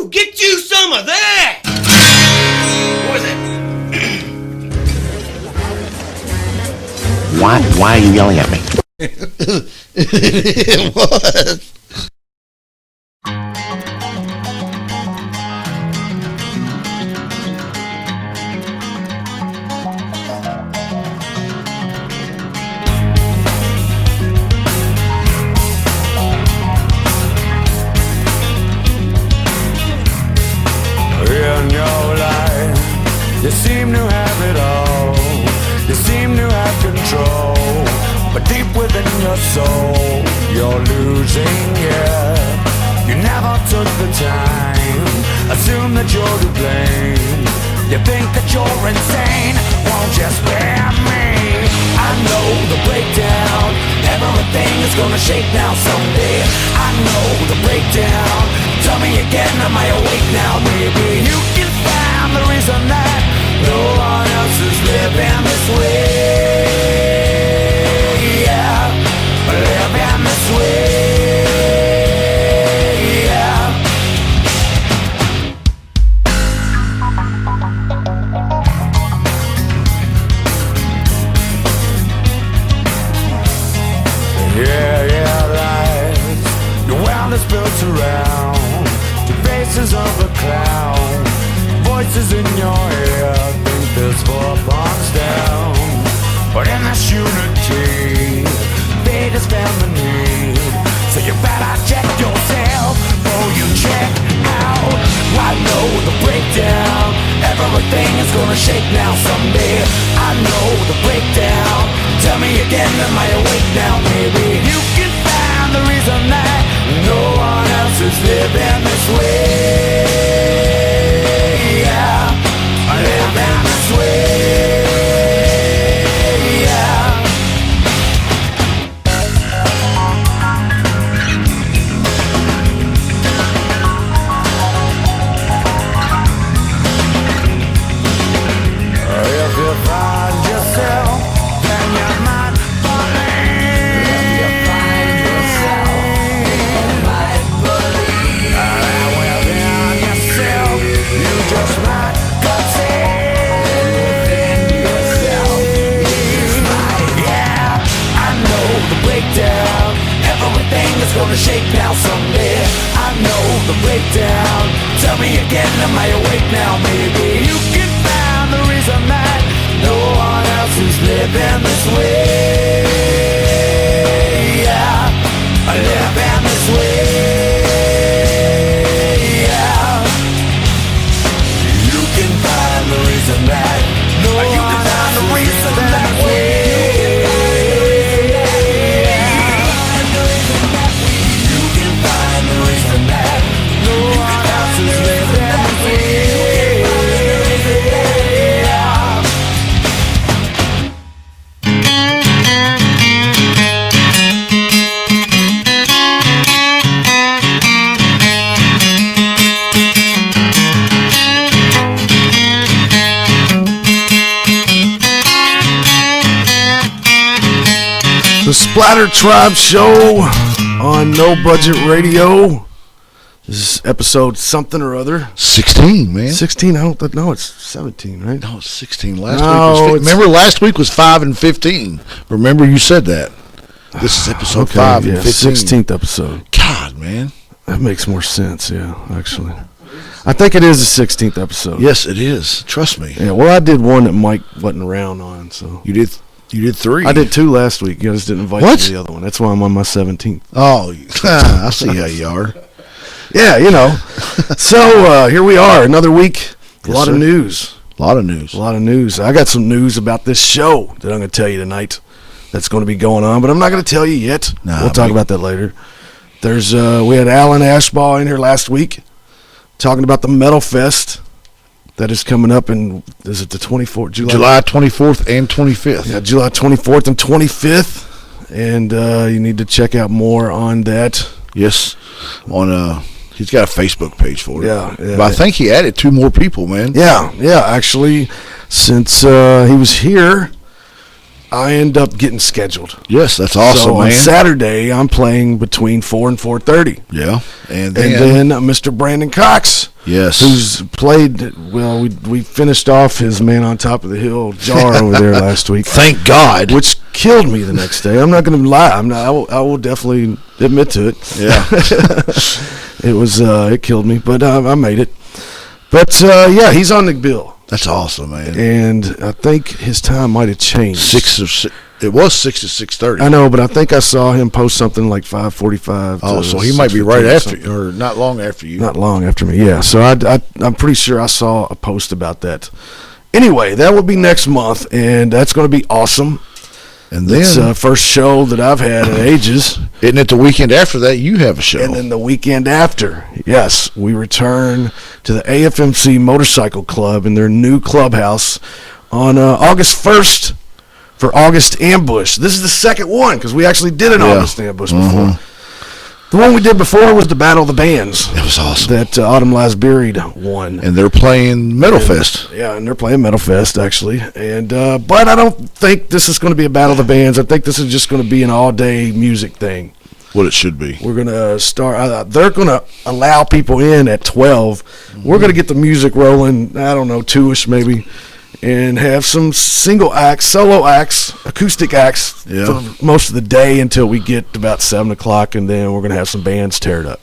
Woo! Get you some of that! What was it? Why are you yelling at me? It was. In your life, you seem to have it all. You seem to have control, but deep within your soul, you're losing it. You never took the time, assume that you're to blame. You think that you're insane, won't you spare me? I know the breakdown, everything is gonna shake now someday. I know the breakdown. Tell me again, am I awake now? Maybe you can find the reason that no one else is living this way. Yeah, living this way. Yeah. Yeah, lies. Your world is built around faces of a clown, voices in your head, think there's 4 bonds down. But in this unity, fate is found the need. So you better check yourself before you check out. I know the breakdown, everything is gonna shake now someday. I know the breakdown. Tell me again, am I awake now? Maybe you can find the reason that no one else is living this way. Yeah, living this way. Yeah. If you find yourself, then you're not believe. If you find yourself, you might believe. Within yourself, you just might within yourself, you might. Yeah, I know the breakdown. Everything is gonna shake now someday. I know the breakdown. Tell me again, am I awake now? Maybe you can find the reason that no one else is living this way. Yeah, living this way. Yeah, you can find the reason that no you can find the reason that way. You can find the reason that no one else is living this way. The SplatterTribe show on No Budget Radio. This is episode something or other. 16, man. 16, I don't know, it's 17, right? No, it's 16. Last week was remember, last week was 5 and 15. Remember, you said that. This is episode 5 and 15. 16th episode. God, man. That makes more sense, yeah, actually. I think it is the 16th episode. Yes, it is. Trust me. Yeah, well, I did one that Mike wasn't around on, so. You did 3. I did 2 last week. You guys didn't invite me to the other one. That's why I'm on my 17th. Oh, I see how you are. Yeah, you know. So here we are, another week. A lot of news. A lot of news. A lot of news. I got some news about this show that I'm going to tell you tonight that's going to be going on, but I'm not going to tell you yet. We'll talk about that later. There's we had Alan Ashbaugh in here last week talking about the Metal Fest that is coming up in, is it the 24th? July 24th and 25th. Yeah, July 24th and 25th. And you need to check out more on that. Yes. On he's got a Facebook page for it. Yeah. But I think he added 2 more people, man. Yeah, actually, since he was here, I end up getting scheduled. Yes, that's awesome, so man. On Saturday, I'm playing between 4 and 4:30. Yeah. And then Mr. Brandon Cox Yes. Who's played, well, we finished off his Man on Top of the Hill jar over there last week. Thank God. Which killed me the next day. I'm not going to lie. I will definitely admit to it. Yeah. It killed me, but I made it. But, yeah, he's on the bill. That's awesome, man. And I think his time might have changed. It was 6 to 6:30. I know, but I think I saw him post something like 5:45. Oh, so he might be right after you, or not long after you. Not long after me, yeah. So I'm pretty sure I saw a post about that. Anyway, that will be next month, and that's going to be awesome. And then it's first show that I've had in ages. Isn't it the weekend after that you have a show? And then the weekend after, yes, we return to the AFMC Motorcycle Club in their new clubhouse on August 1st. For August Ambush. This is the second one because we actually did an August Ambush before. The one we did before was the Battle of the Bands. It was awesome. That Autumn Lies Buried won. And they're playing Metal Fest. Yeah, and they're playing Metal Fest, actually. And but I don't think this is going to be a Battle of the Bands. I think this is just going to be an all-day music thing. What it should be. We're going to start. They're going to allow people in at 12. We're going to get the music rolling, I don't know, 2-ish maybe. And have some single acts, solo acts, acoustic acts for most of the day until we get about 7 o'clock, and then we're going to have some bands tear it up.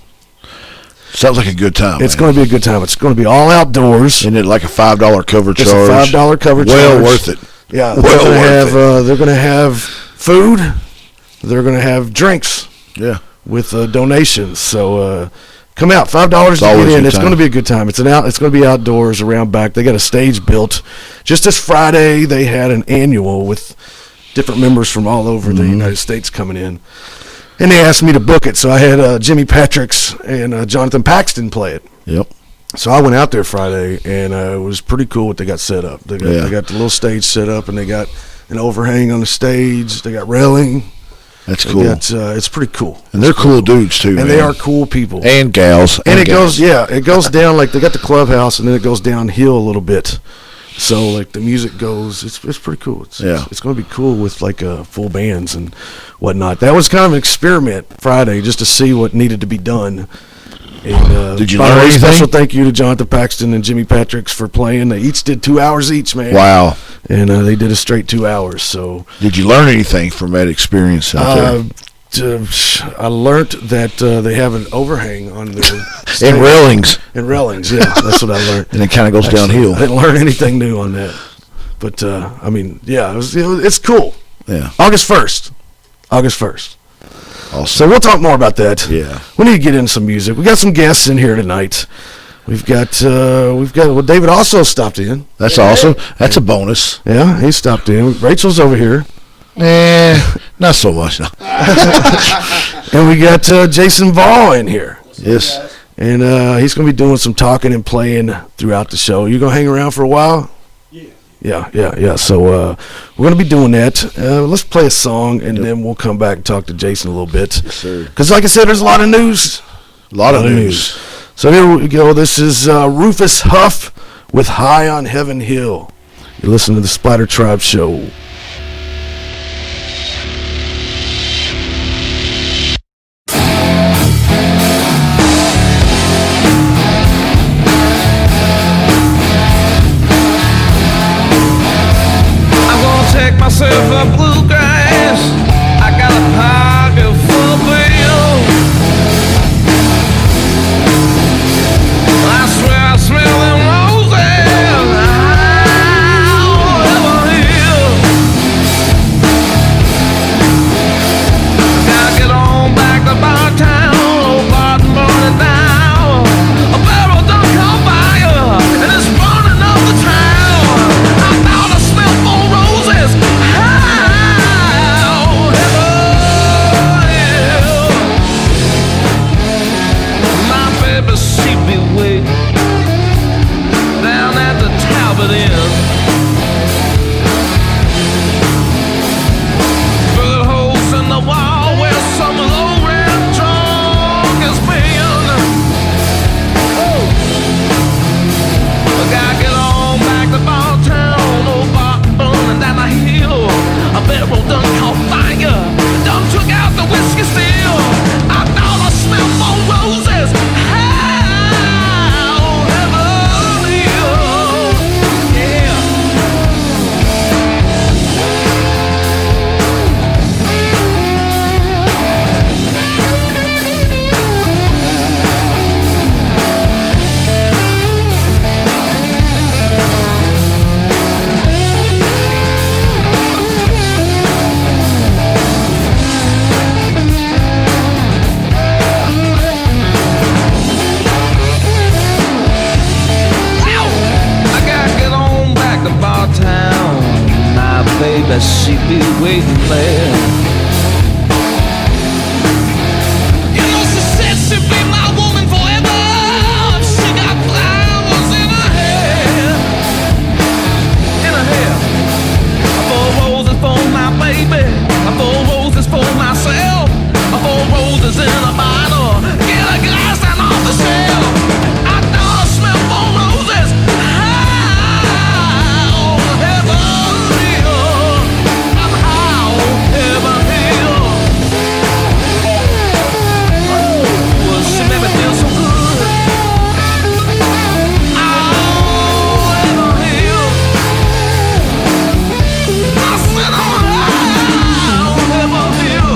Sounds like a good time. It's going to be a good time. It's going to be all outdoors. Isn't it like a $5 cover charge? It's a $5 cover charge. Well worth it. Yeah, Well they're going to have food. They're going to have drinks. Yeah. With donations. So come out, $5 to get in. It's going to be a good time. It's going to be outdoors around back. They got a stage built. Just this Friday, they had an annual with different members from all over the United States coming in, and they asked me to book it. So I had Jimmy Patrick's and Jonathan Paxton play it. Yep. So I went out there Friday, and it was pretty cool what they got set up. They got the little stage set up, and they got an overhang on the stage. They got railing. That's cool. It's pretty cool. And they're cool dudes, too, and they are cool people. And gals. And it goes down, like, they got the clubhouse, and then it goes downhill a little bit. So, like, the music goes, it's pretty cool. It's going to be cool with, like, full bands and whatnot. That was kind of an experiment Friday, just to see what needed to be done. And, did you learn anything? Special thank you to Jonathan Paxton and Jimmy Patrick's for playing. They each did 2 hours each, man. Wow. And they did a straight 2 hours. So did you learn anything from that experience out there? I learned that they have an overhang on their and railings. And railings, yeah. That's what I learned. And it kind of goes downhill. I didn't learn anything new on that. But, I mean, yeah, it's cool. Yeah. August 1st. Awesome. So we'll talk more about that. Yeah. We need to get in some music. We got some guests in here tonight. We've got David also stopped in. That's awesome. That's a bonus. Yeah, he stopped in. Rachel's over here. Not so much. No. And we got Jason Voll in here. Yes. And he's going to be doing some talking and playing throughout the show. You going to hang around for a while? Yeah. So we're going to be doing that. Let's play a song, and then we'll come back and talk to Jason a little bit. Yes, sir. Because, like I said, there's a lot of news. A lot of news. So here we go. This is Rufus Huff with High on Heaven Hill. You're listening to the SplatterTribe Show. Myself a bluegrass, I got a pocket full of bills. I swear I smell them roses on Heaven Hill. glad. You know she said she'd be my woman forever. She got flowers in her hair. In her hair. 4 roses for my baby, 4 roses for myself, 4 roses in a bottle. Get a glass and off the shelf. I know I smell 4 roses. High on Heaven Hill. I'm high on Heaven Hill. Well, she made me feel so good. Oh, Heaven Hill. I said I'm high on Heaven Hill.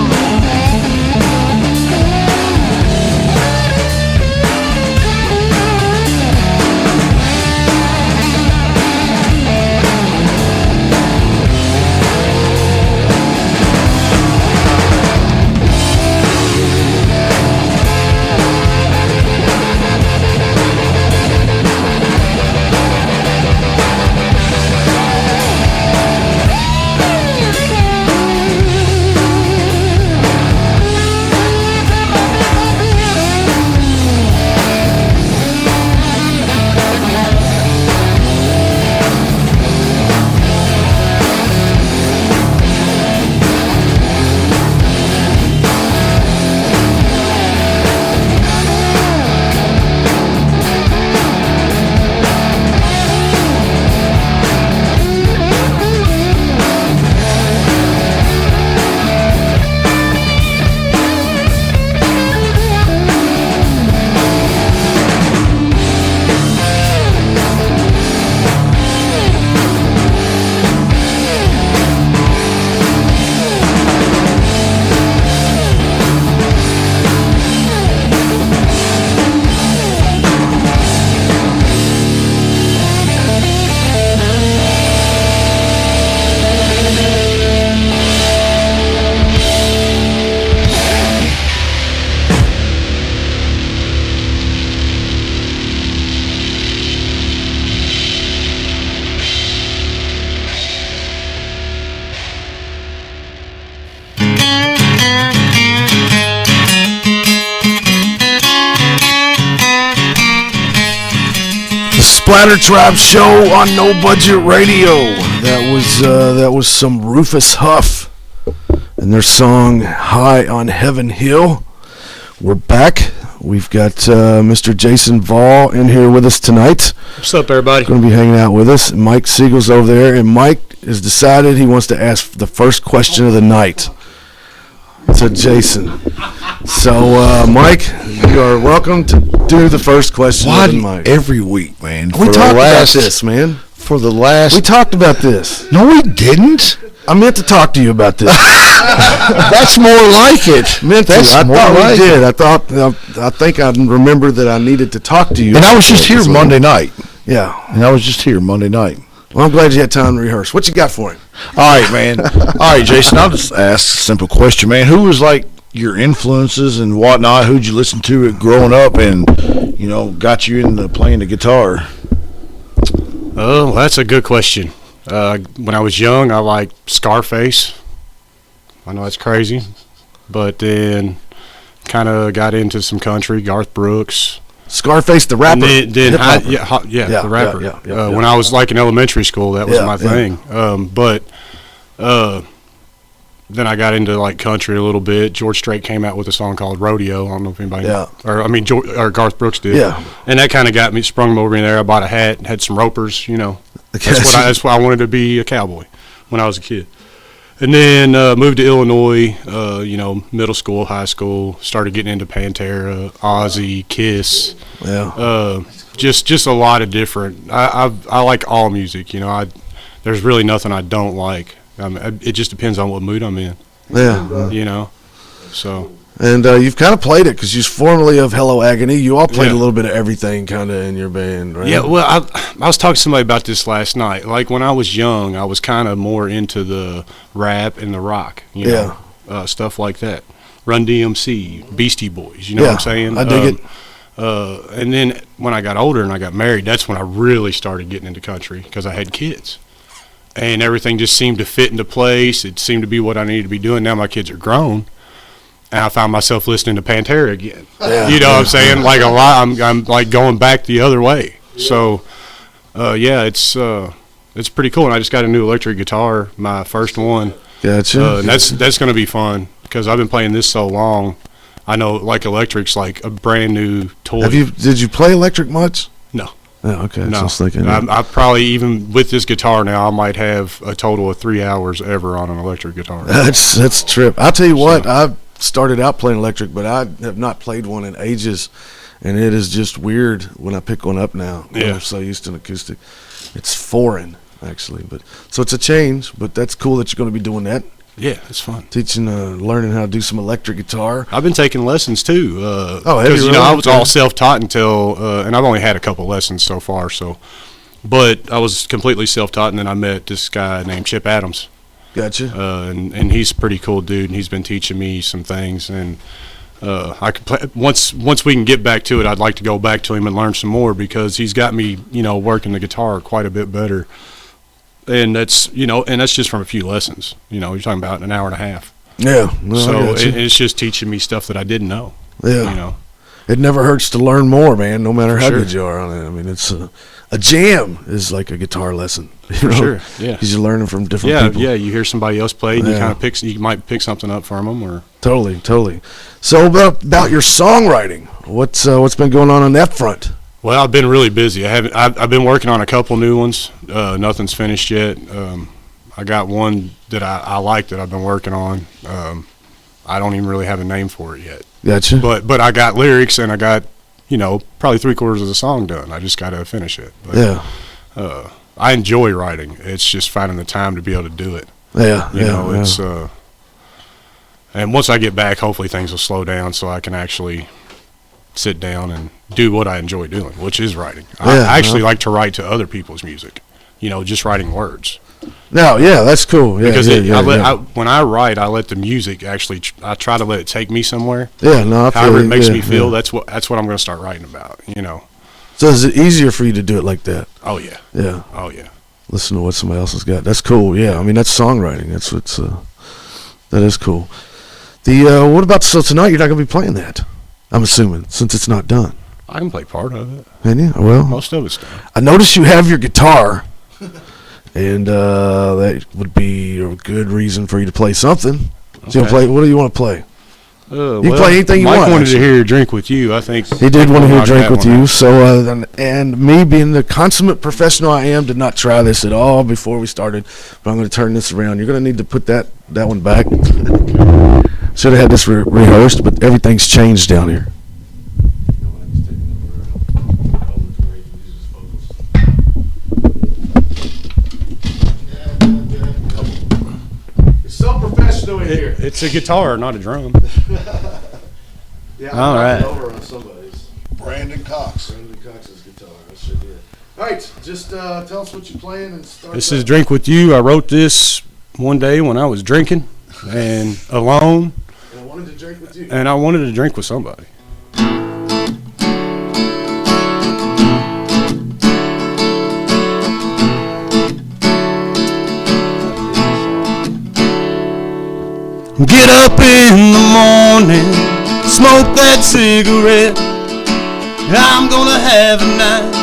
SplatterTribe show on No Budget Radio. That was some Rufus Huff and their song High on Heaven Hill. We're back. We've got Mr. Jason Voll in here with us tonight. What's up, everybody? Going to be hanging out with us. Mike Siegel's over there, and Mike has decided he wants to ask the first question of the night. So Jason. So Mike, you are welcome to do the first question of the night. Every week, man? We talked about this, man. For the last... We talked about this. No, we didn't. I meant to talk to you about this. That's more like it. I thought we did. I think I remember that I needed to talk to you. And I was just here Monday night. Yeah. And I was just here Monday night. Well, I'm glad you had time to rehearse. What you got for him? All right, man. All right, Jason, I'll just ask a simple question, man. Who was like your influences and whatnot? Who'd you listen to growing up and, you know, got you into playing the guitar? Oh, that's a good question. When I was young, I liked Scarface. I know that's crazy. But then kind of got into some country, Garth Brooks. Scarface the rapper. Then the rapper. When I was like in elementary school, that was my thing. But then I got into like country a little bit. George Strait came out with a song called Rodeo. I don't know if anybody or Garth Brooks did. Yeah. And that kind of sprung me over in there. I bought a hat, had some ropers, you know. That's why I wanted to be a cowboy when I was a kid. And then moved to Illinois, middle school, high school, started getting into Pantera, Ozzy, Kiss. Yeah. Just a lot of different. I like all music, you know. There's really nothing I don't like. It just depends on what mood I'm in. Yeah. You know. So. And you've kind of played it because you're formerly of Hello Agony. You all played a little bit of everything kind of in your band, right? Yeah, well, I was talking to somebody about this last night. Like, when I was young, I was kind of more into the rap and the rock, you know, stuff like that. Run DMC, Beastie Boys, you know what I'm saying? I dig it. And then when I got older and I got married, that's when I really started getting into country because I had kids. and everything just seemed to fit into place. It seemed to be what I needed to be doing. Now my kids are grown, and I found myself listening to Pantera again. Yeah. You know what I'm saying? Like a lot, I'm like going back the other way. So, it's pretty cool. And I just got a new electric guitar, my first one. Gotcha. And that's going to be fun because I've been playing this so long. I know like electric's like a brand new toy. Did you play electric much? No. Oh, okay. No. I was thinking. I probably, even with this guitar now, I might have a total of 3 hours ever on an electric guitar. That's a trip. I'll tell you what, I started out playing electric, but I have not played one in ages, and it is just weird when I pick one up now. Yeah. I'm so used to an acoustic. It's foreign, actually. But so it's a change, but that's cool that you're going to be doing that. Yeah, it's fun. Teaching, learning how to do some electric guitar. I've been taking lessons too. Because I was all self-taught until, and I've only had a couple lessons so far. But I was completely self-taught, and then I met this guy named Chip Adams. Gotcha. And he's a pretty cool dude, and he's been teaching me some things. And I could play once we can get back to it. I'd like to go back to him and learn some more because he's got me, working the guitar quite a bit better. And that's just from a few lessons. You're talking about an hour and a half. Yeah. No, So it's just teaching me stuff that I didn't know. Yeah. It never hurts to learn more, man, no matter how Sure. good you are on it. I mean, it's a jam is like a guitar lesson. For sure, yeah. Because you're learning from different people. Yeah, you hear somebody else play, and Yeah. you might pick something up from them. Or Totally. So about your songwriting, what's been going on that front? Well, I've been really busy. I've been working on a couple new ones. Nothing's finished yet. I got one that I like that I've been working on. I don't even really have a name for it yet. Gotcha. But I got lyrics, and I got probably 3/4 of the song done. I just got to finish it. But, Yeah. I enjoy writing. It's just finding the time to be able to do it. Yeah. It's and once I get back, hopefully things will slow down so I can actually sit down and do what I enjoy doing, which is writing. I actually like to write to other people's music, just writing words. No, yeah, that's cool. Yeah, Because yeah. when I write, I let the music actually. I try to let it take me somewhere. Yeah, no, I feel However you. it makes Yeah, me feel. yeah. That's what I'm going to start writing about. So is it easier for you to do it like that? Oh yeah. Yeah. Oh yeah. Listen to what somebody else has got. That's cool. Yeah, I mean that's songwriting. That's what's that is cool. The what about tonight? You're not gonna be playing that, I'm assuming, since it's not done. I can play part of it. Can you? Well, Most of it's done. I noticed you have your guitar, and that would be a good reason for you to play something. So you'll play. What do you want to play? You can play anything you Mike want. wanted actually. to hear Drink with You. I think He did want to hear knock Drink that with one You. out. So, and me being the consummate professional I am, did not try this at all before we started. But I'm going to turn this around. You're going to need to put that one back. Should have had this rehearsed, but everything's changed down here. It's so professional in here. It's a guitar, not a drum. Yeah, All right. over on somebody's. Brandon Cox. Brandon Cox's guitar. I sure did. All right, just tell us what you're playing and start. This is Drink with You. I wrote this one day when I was drinking and alone, And I wanted to drink with you. and I wanted to drink with somebody. Get up in the morning, smoke that cigarette. I'm gonna have a night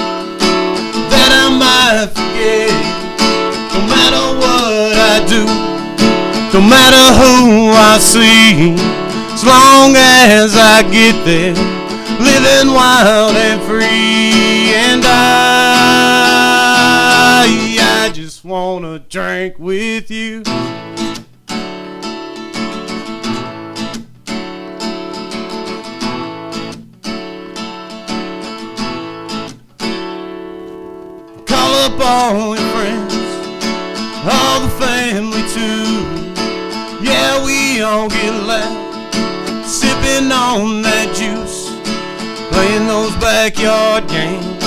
that I might forget. No matter what I do, no matter who I see, as long as I get there, living wild and free. And I just wanna drink with you. Call up all your friends, all the family too. Yeah, we all get loud, sipping on that juice, playing those backyard games.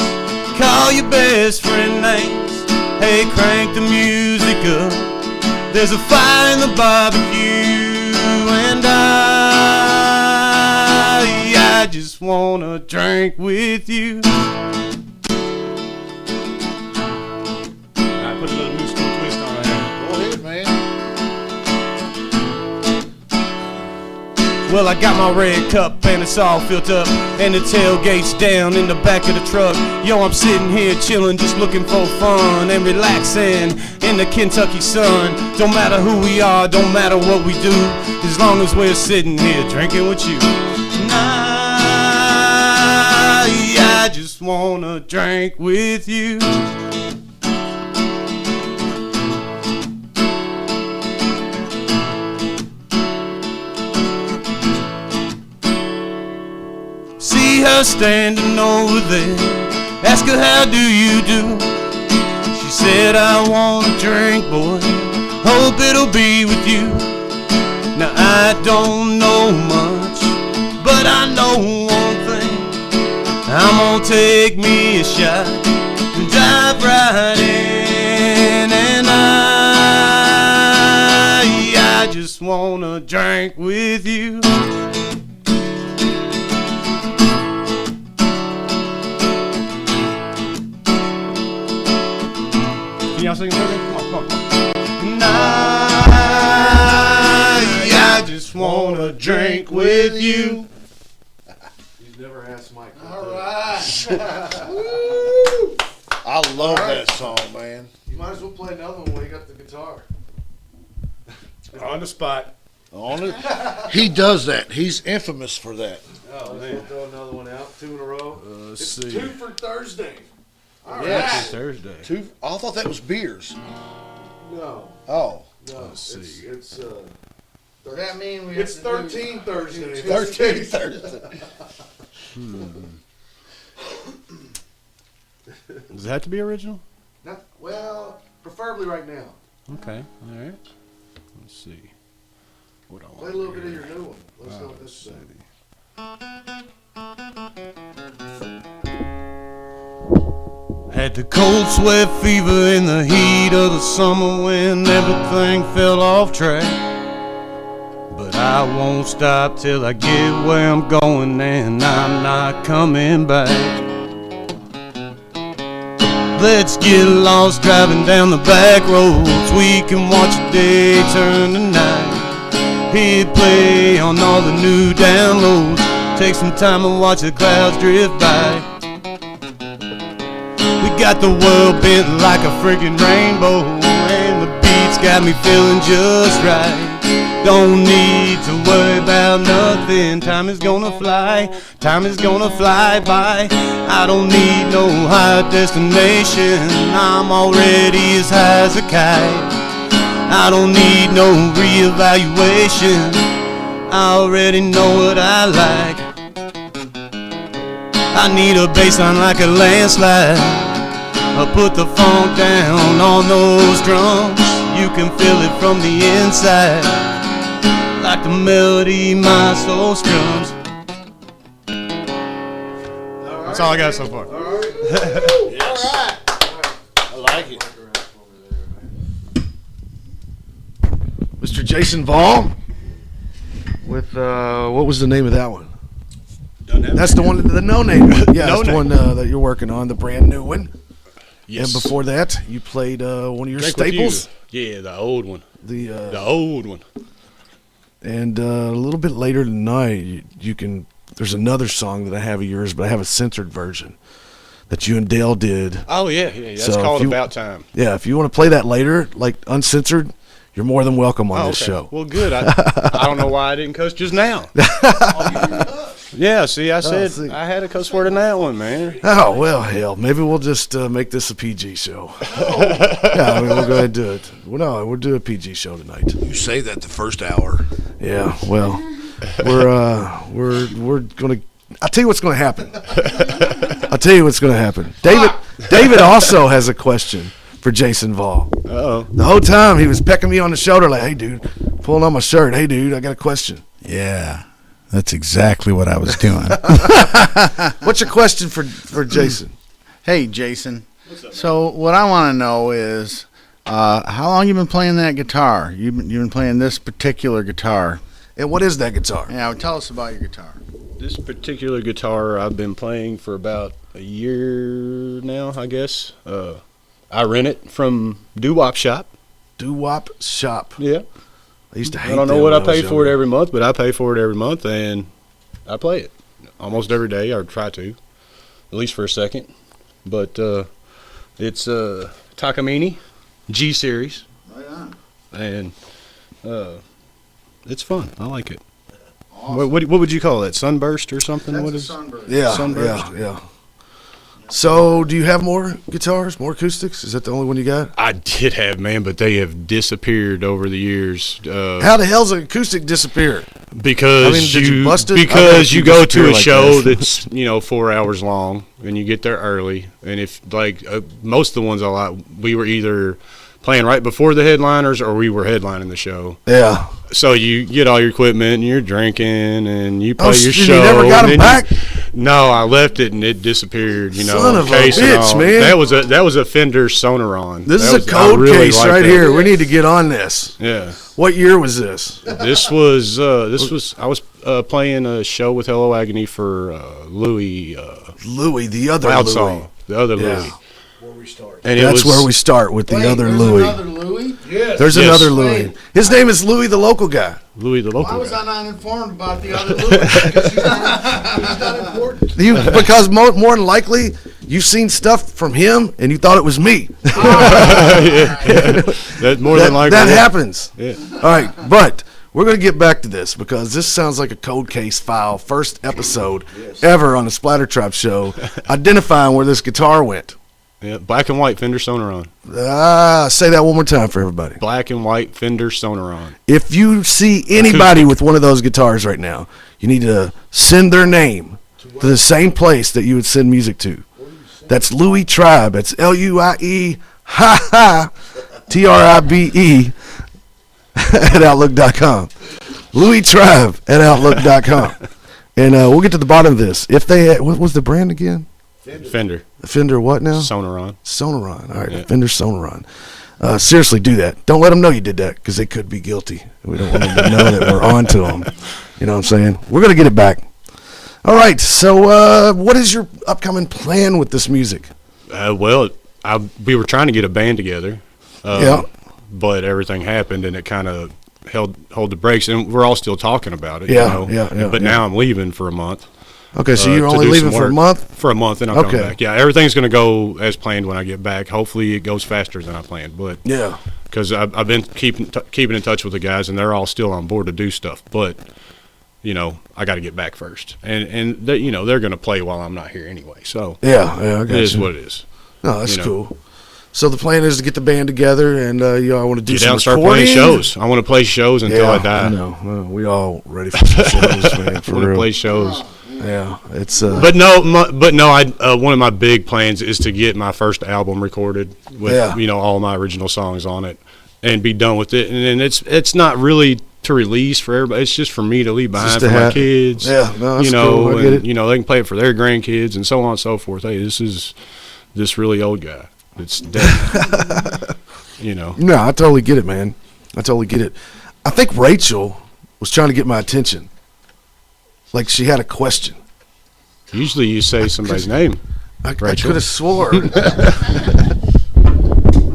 Call your best friend names. Hey, crank the music up. There's a fire in the barbecue, and I just wanna drink with you. I put a little new school twist on it. Well, I got my red cup and it's all filled up, and the tailgate's down in the back of the truck. Yo, I'm sitting here chilling, just looking for fun and relaxing in the Kentucky sun. Don't matter who we are, don't matter what we do, as long as we're sitting here drinking with you. I just wanna drink with you. See her standing over there, ask her how do you do. She said I want a drink, boy, hope it'll be with you. Now I don't know much, but I know one thing, I'm gonna take me a shot and dive right in. And I just wanna drink with you. Can y'all sing it? Come on. And I just wanna drink with you. You've never asked Mike. All right. I love that song, man. You might as well play another one when you got the guitar. On the spot. On it. He does that. He's infamous for that. Oh, man. We'll throw another one out. 2 in a row. Let's It's see. 2 for Thursday. All right. Yeah. Thursday. Two. I thought that was beers. No. Oh. No. Let's see. It's Does that mean we it's have to do 13 Thursday. 13 Thursday. Does it have to be original? Well, preferably right now. Okay. All right. Let's see. What I Play want a little here. bit of your new one. Let's know what this is. Had the cold sweat fever in the heat of the summer when everything fell off track. But I won't stop till I get where I'm going, and I'm not coming back. Let's get lost driving down the back roads. We can watch the day turn to night. Hit play on all the new downloads. Take some time and watch the clouds drift by. We got the world bent like a freaking rainbow, and the beats got me feeling just right. Don't need to worry about nothing. Time is gonna fly. Time is gonna fly by. I don't need no higher destination. I'm already as high as a kite. I don't need no reevaluation. I already know what I like. I need a bassline like a landslide. I put the funk down on those drums. You can feel it from the inside, like the melody my soul strums. That's all I got so far. Yes. All right. I like it. Mr. Jason Voll with what was the name of that one? That's the one, the no name one. Yeah, that's the one that you're working on, the brand new one. Yes. And before that, you played one of your Drink with staples. You. Yeah, the old one. The old one. And a little bit later tonight, you can. There's another song that I have of yours, but I have a censored version that you and Dale did. Oh yeah. That's So called if you- About Time. Yeah, if you want to play that later, like uncensored, you're more than welcome on this Okay. show. Well, good. I don't know why I didn't cuss just now. Yeah, see, I said see. I had a cuss word in that one, man. Oh, well, hell, maybe we'll just make this a PG show. Yeah, I mean, we'll go ahead and do it. Well, no, we'll do a PG show tonight. You say that the first hour. Yeah, well, we're gonna. I'll tell you what's gonna happen. David also has a question for Jason Voll. Uh-oh. The whole time he was pecking me on the shoulder like, "Hey, dude," pulling on my shirt. "Hey, dude, I got a question." Yeah, that's exactly what I was doing. What's your question for Jason? Hey, Jason. So what I want to know is, how long you been playing that guitar? You've been playing this particular guitar. And what is that guitar? Yeah, tell us about your guitar. This particular guitar I've been playing for about a year now, I guess. I rent it from Doo-Wop Shop. Doo-Wop Shop. Yeah. I used to hate I don't know them what I when was pay for it younger. every month, but I pay for it every month, and I play it almost every day, or try to, at least for a second. But it's Takamine G series, Right on. and it's fun. I like it. What would you call that? Sunburst or something? That's What a is? sunburst. Yeah, Sunburst. yeah. So, do you have more guitars, more acoustics? Is that the only one you got? I did have, man, but they have disappeared over the years. How the hell's an acoustic disappear? Because I mean, did you bust it? I've had a because few you go to disappear a like show that. that's 4 hours long, and you get there early, and if most of the ones we were either playing right before the headliners or we were headlining the show. Yeah. So you get all your equipment and you're drinking and you play your you show. never got and them then back? No, I left it and it disappeared. Son of a case and bitch, all. man. That was a Fender Sonoron. This That is was- a I code really case liked right that. here. We need to get on this. Yeah. What year was this? This was I was playing a show with Hello Agony for Louis Louis, the other Loud Louis. Song, the other Yeah. Louis. And That's where we start with the Wait, other there's Louis. Another Louis? There's Yes. another Louis. His name is Louis, the local guy. Louis the Why local was guy. I not informed about the other Louis? Because he's not important. Because more than likely, you've seen stuff from him and you thought it was me. That more than likely. That happens. Yeah. All right, but we're going to get back to this because this sounds like a cold case file. First episode ever on the SplatterTribe show, identifying where this guitar went. Yeah, black and white Fender Sonoron. Say that one more time for everybody. Black and white Fender Sonoron. If you see anybody with one of those guitars right now, you need to send their name to the same place that you would send music to. That's Louis Tribe. That's LUIE TRIBE at Outlook.com. Louis Tribe at Outlook.com. And we'll get to the bottom of this. If they what was the brand again? Fender Fender what now? Sonoron. Sonoron. All right, Yeah. Fender Sonoron. Seriously, do that. Don't let them know you did that because they could be guilty. We don't want them to know that we're on to them. You know what I'm saying? We're going to get it back. All right, so what is your upcoming plan with this music? Well, we were trying to get a band together. Yeah. But everything happened and it kind of hold the brakes, and we're all still talking about it. Yeah, you know? yeah. But now I'm leaving for a month. Okay, so you're to only do leaving some for a work. month? For a month, and I'll Okay. come back. Yeah, everything's going to go as planned when I get back. Hopefully, it goes faster than I planned. But Yeah. because I've been keeping in touch with the guys, and they're all still on board to do stuff. But I got to get back first, and they, they're going to play while I'm not here anyway. So Yeah, I it got is you. what it is. No, that's you know. cool. So the plan is to get the band together, and I want to do Get some out and start recording. playing shows. I want to play shows until I die. I know. Well, we all ready for some shows, man. I For want to real. play shows. Yeah, it's But no, one of my big plans is to get my first album recorded with all my original songs on it, and be done with it. And then it's not really to release for everybody. It's just for me to leave behind for my kids. Yeah, no, that's cool. I get it. And they can play it for their grandkids and so on and so forth. Hey, this is this really old guy. It's dead. No, I totally get it, man. I totally get it. I think Rachel was trying to get my attention. Like she had a question. Usually you say somebody's name. I Rachel. could have swore.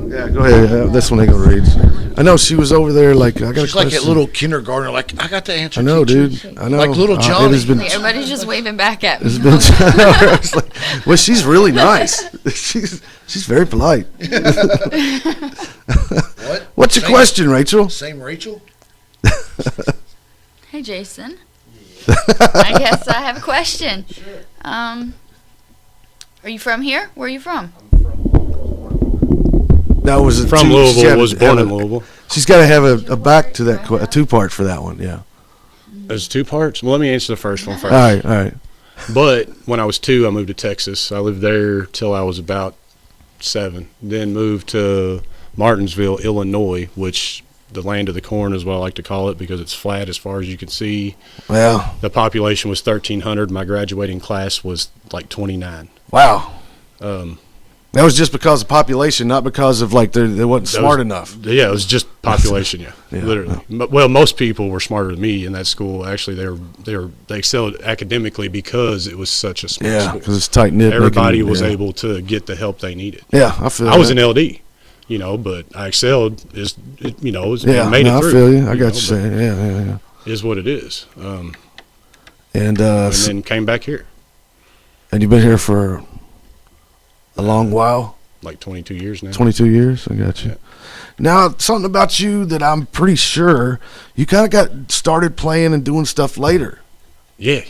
Yeah, go ahead. This one ain't gonna read. I know she was over there. Like I got She's a like question. a little kindergartner. Like I got the answer. I know, teacher. dude. I know. Like little It Johnny. has been. Like, everybody's just waving back at me. It's been. It's like, well, she's really nice. She's very polite. What? What's your question, Rachel? Same Rachel? Hey, Jason. I guess I have a question. Are you from here? Where are you from? That was From Louisville. Was born in Louisville. She's got to have a back to that, a two-part for that one. Yeah. There's 2 parts. Well, let me answer the first one first. All right. But when I was 2, I moved to Texas. I lived there till I was about 7. Then moved to Martinsville, Illinois, which the land of the corn is what I like to call it because it's flat as far as you can see. Well. The population was 1,300. My graduating class was like 29. Wow. That was just because of population, not because of like they wasn't smart enough. Yeah, it was just population. Yeah, Yeah. literally. Well, most people were smarter than me in that school. Actually, they excelled academically because it was such a small Yeah, school. because it's tight knit. Everybody was able to get the help they needed. Yeah, I feel. I was that. an LD. but I excelled is made it no, through. I feel you. I got you saying. Yeah. Is what it is. And then came back here. And you've been here for a long while? Like 22 years now. 22 years? I got you. Yeah. Now, something about you that I'm pretty sure you kind of got started playing and doing stuff later. Yeah.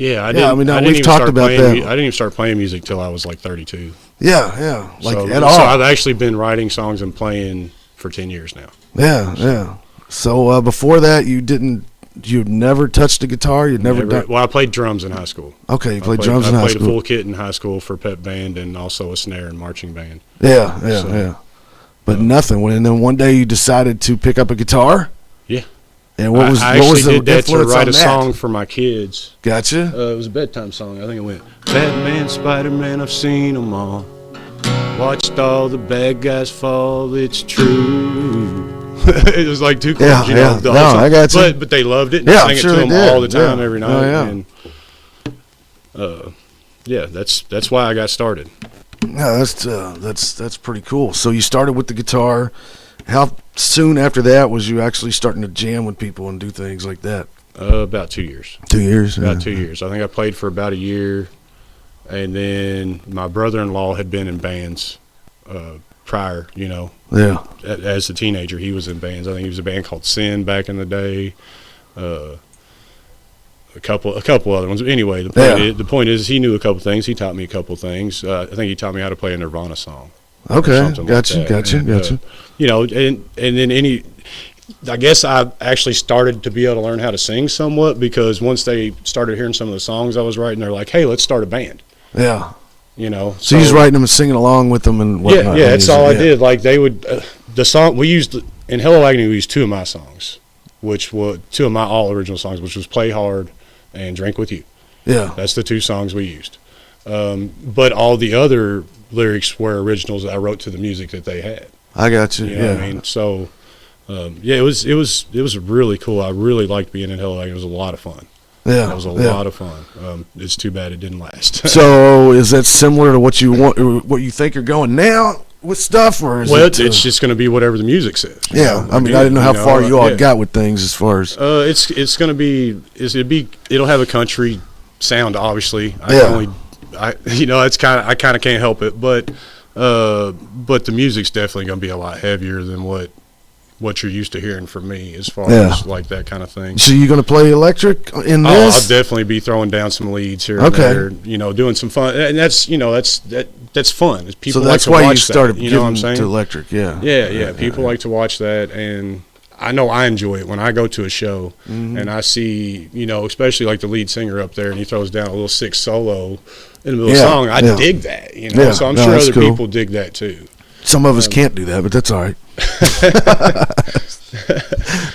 We've talked about that. I didn't even start playing music till I was like 32. Yeah. So I've actually been writing songs and playing for 10 years now. Yeah. So before that, you'd never touched a guitar? You'd never done? Well, I played drums in high school. Okay, you played drums in high school. I played a full kit in high school for pep band and also a snare and marching band. Yeah. But nothing. And then one day you decided to pick up a guitar? Yeah. And what was the did that to influence write on a that? song for my kids. Gotcha. It was a bedtime song. I think it went, Batman, Spider-Man, I've seen them all. Watched all the bad guys fall, it's true. It was like too close, Yeah. No, I got you. But they loved it. And Yeah, I sang sure it to they them did. all the time, every night. Oh, yeah. And that's why I got started. Yeah, that's pretty cool. So you started with the guitar. How soon after that was you actually starting to jam with people and do things like that? About 2 years. 2 years. About 2 years. I think I played for about a year, and then my brother-in-law had been in bands prior. Yeah. As a teenager, he was in bands. I think he was a band called Sin back in the day. A couple other ones. Anyway, the point is he knew a couple things. He taught me a couple things. I think he taught me how to play a Nirvana song. Okay, gotcha. And then I guess I actually started to be able to learn how to sing somewhat because once they started hearing some of the songs I was writing, they're like, "Hey, let's start a band." Yeah. So he's writing them and singing along with them and whatnot. Yeah, that's all I did. Like they would, the song we used in Hello Agony, we used two of my songs, which were two of my all original songs, which was "Play Hard" and "Drink with You." Yeah, that's the two songs we used. But all the other lyrics were originals that I wrote to the music that they had. I got you. You know what I mean? So, it was really cool. I really liked being in Hello Agony. It was a lot of fun. Yeah, it was a lot of fun. It's too bad it didn't last. So, is that similar to what you want, or what you think you're going now with stuff, or is it's just going to be whatever the music says. Yeah, I mean, I didn't know how far you all got with things as far as. It's going to be. It'll have a country sound, obviously. I kind of can't help it, but the music's definitely going to be a lot heavier than what you're used to hearing from me as far as like that kind of thing. So you're going to play electric in this? I'll definitely be throwing down some leads here and there, doing some fun, and that's fun. People so that's like to why watch you started that, you know what I'm saying? To electric, yeah. People like to watch that, and I know I enjoy it when I go to a show and I see, especially like the lead singer up there, and he throws down a little 6 solo in the middle of the song. I dig that, so I'm sure other people dig that too. Some of us can't do that, but that's all right.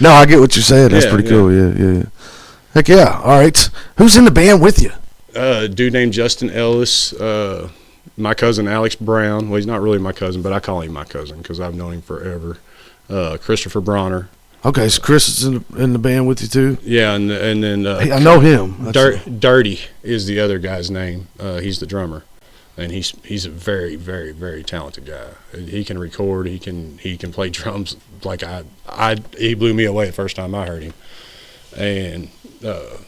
No, I get what you're saying. That's pretty cool. Yeah. Heck yeah. All right. Who's in the band with you? A dude named Justin Ellis, my cousin Alex Brown. Well, he's not really my cousin, but I call him my cousin because I've known him forever. Christopher Bronner. Okay, so Chris is in the band with you too? Yeah, and then I know him. Dirty is the other guy's name. He's the drummer, and he's a very, very, very talented guy. He can record. He can play drums like he blew me away the first time I heard him, and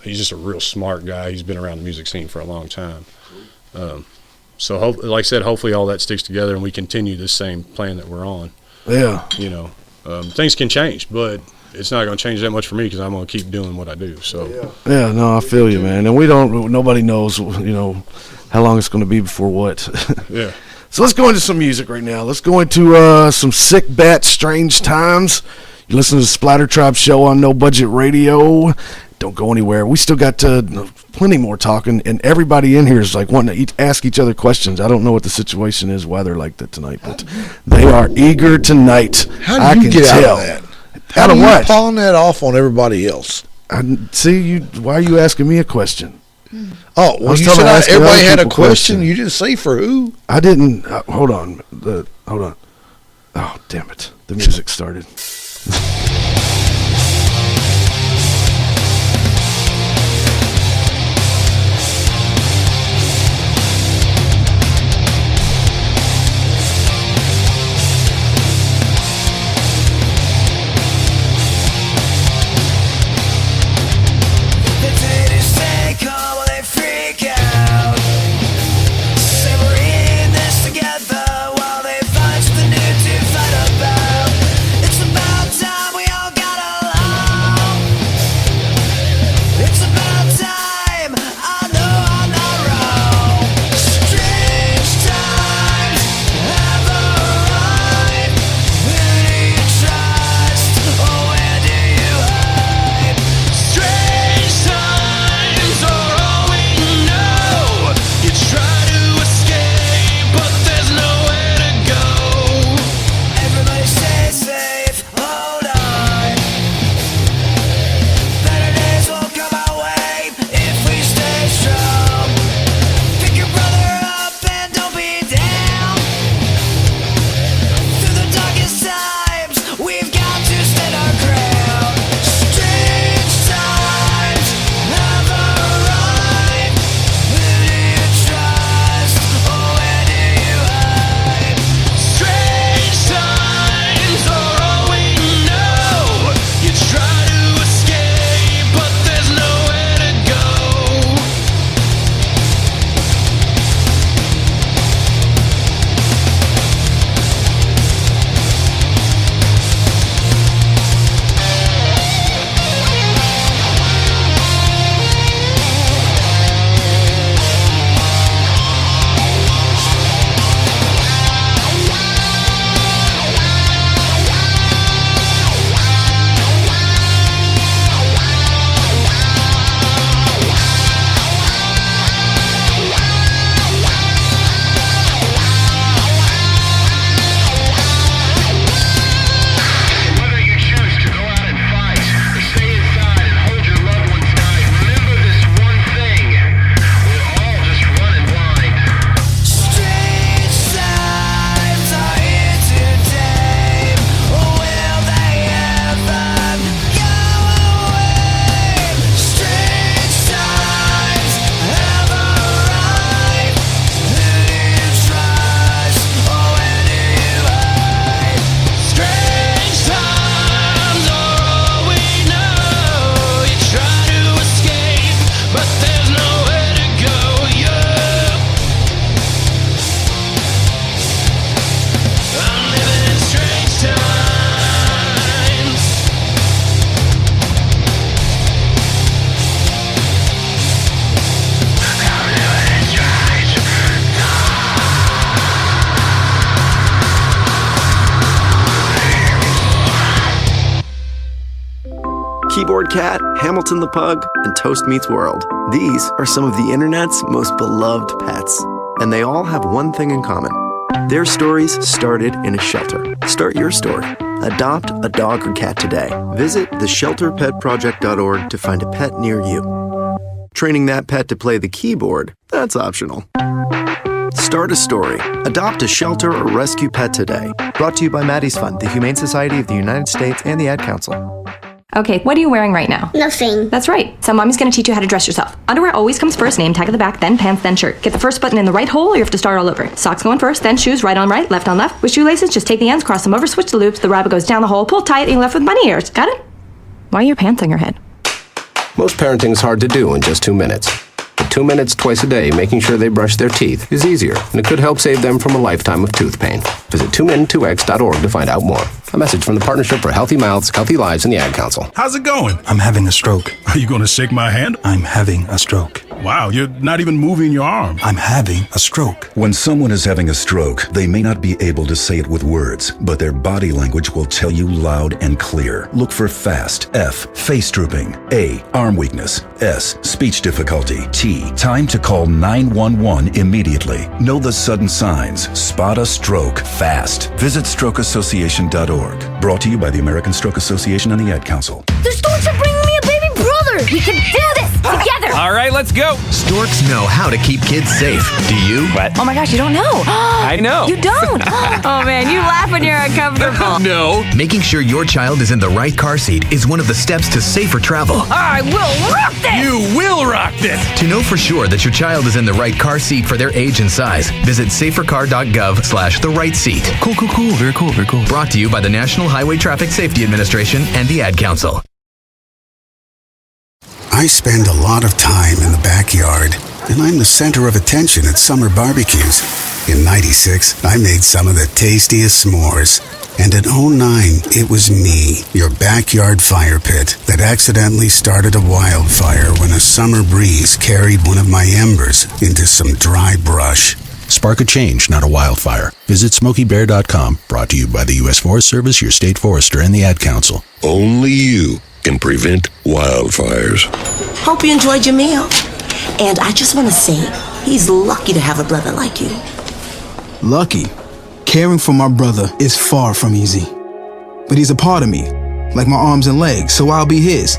he's just a real smart guy. He's been around the music scene for a long time. So like I said, hopefully all that sticks together and we continue this same plan that we're on. Yeah. Things can change, but it's not going to change that much for me because I'm going to keep doing what I do. So yeah, no, I feel you, man. And nobody knows, how long it's going to be before what. Yeah. So let's go into some music right now. Let's go into some Sick Bat Strange Times. You listen to the SplatterTribe show on No Budget Radio. Don't go anywhere. We still got plenty more talking, and everybody in here is like wanting to ask each other questions. I don't know what the situation is, why they're like that tonight, but they are eager tonight. How do you get out of that? Out of what? Palm that off on everybody else. Why are you asking me a question? Oh, well, you said everybody had a question. You didn't say for who. I didn't. Hold on. Hold on. Oh, damn it. The music started. Sword Cat, Hamilton the Pug, and Toast Meets World. These are some of the internet's most beloved pets, and they all have one thing in common. Their stories started in a shelter. Start your story. Adopt a dog or cat today. Visit theshelterpetproject.org to find a pet near you. Training that pet to play the keyboard, that's optional. Start a story. Adopt a shelter or rescue pet today. Brought to you by Maddie's Fund, the Humane Society of the United States, and the Ad Council. Okay, what are you wearing right now? Nothing. That's right. So mommy's gonna teach you how to dress yourself. Underwear always comes first, name tag at the back, then pants, then shirt. Get the first button in the right hole or you have to start all over. Socks going first, then shoes, right on right, left on left. With shoelaces, just take the ends, cross them over, switch the loops, the rabbit goes down the hole, pull tight, and you're left with bunny ears. Got it? Why are your pants on your head? Most parenting is hard to do in just 2 minutes. But 2 minutes twice a day making sure they brush their teeth is easier, and it could help save them from a lifetime of tooth pain. Visit 2min2x.org to find out more. A message from the Partnership for Healthy Mouths, Healthy Lives, and the Ad Council. How's it going? I'm having a stroke. Are you going to shake my hand? I'm having a stroke. Wow, you're not even moving your arm. I'm having a stroke. When someone is having a stroke, they may not be able to say it with words, but their body language will tell you loud and clear. Look for FAST. F, face drooping. A, arm weakness. S, speech difficulty. T, time to call 911 immediately. Know the sudden signs. Spot a stroke fast. Visit strokeassociation.org. Brought to you by the American Stroke Association and the Ad Council. The storks are bringing me a baby brother. We can do this together. All right, let's go. Storks know how to keep kids safe. Do you? Oh my gosh, you don't know. I know. You don't. Oh man, you laugh when you're uncomfortable. No. Making sure your child is in the right car seat is one of the steps to safer travel. I will rock this. You will rock this. To know for sure that your child is in the right car seat for their age and size, visit safercar.gov/the right seat. Cool. Very cool. Brought to you by the National Highway Traffic Safety Administration and the Ad Council. I spend a lot of time in the backyard, and I'm the center of attention at summer barbecues. In '96, I made some of the tastiest s'mores. And in '09, it was me, your backyard fire pit, that accidentally started a wildfire when a summer breeze carried one of my embers into some dry brush. Spark a change, not a wildfire. Visit SmokeyBear.com. Brought to you by the U.S. Forest Service, your state forester, and the Ad Council. Only you can prevent wildfires. Hope you enjoyed your meal. And I just want to say, he's lucky to have a brother like you. Lucky? Caring for my brother is far from easy. But he's a part of me, like my arms and legs, so I'll be his.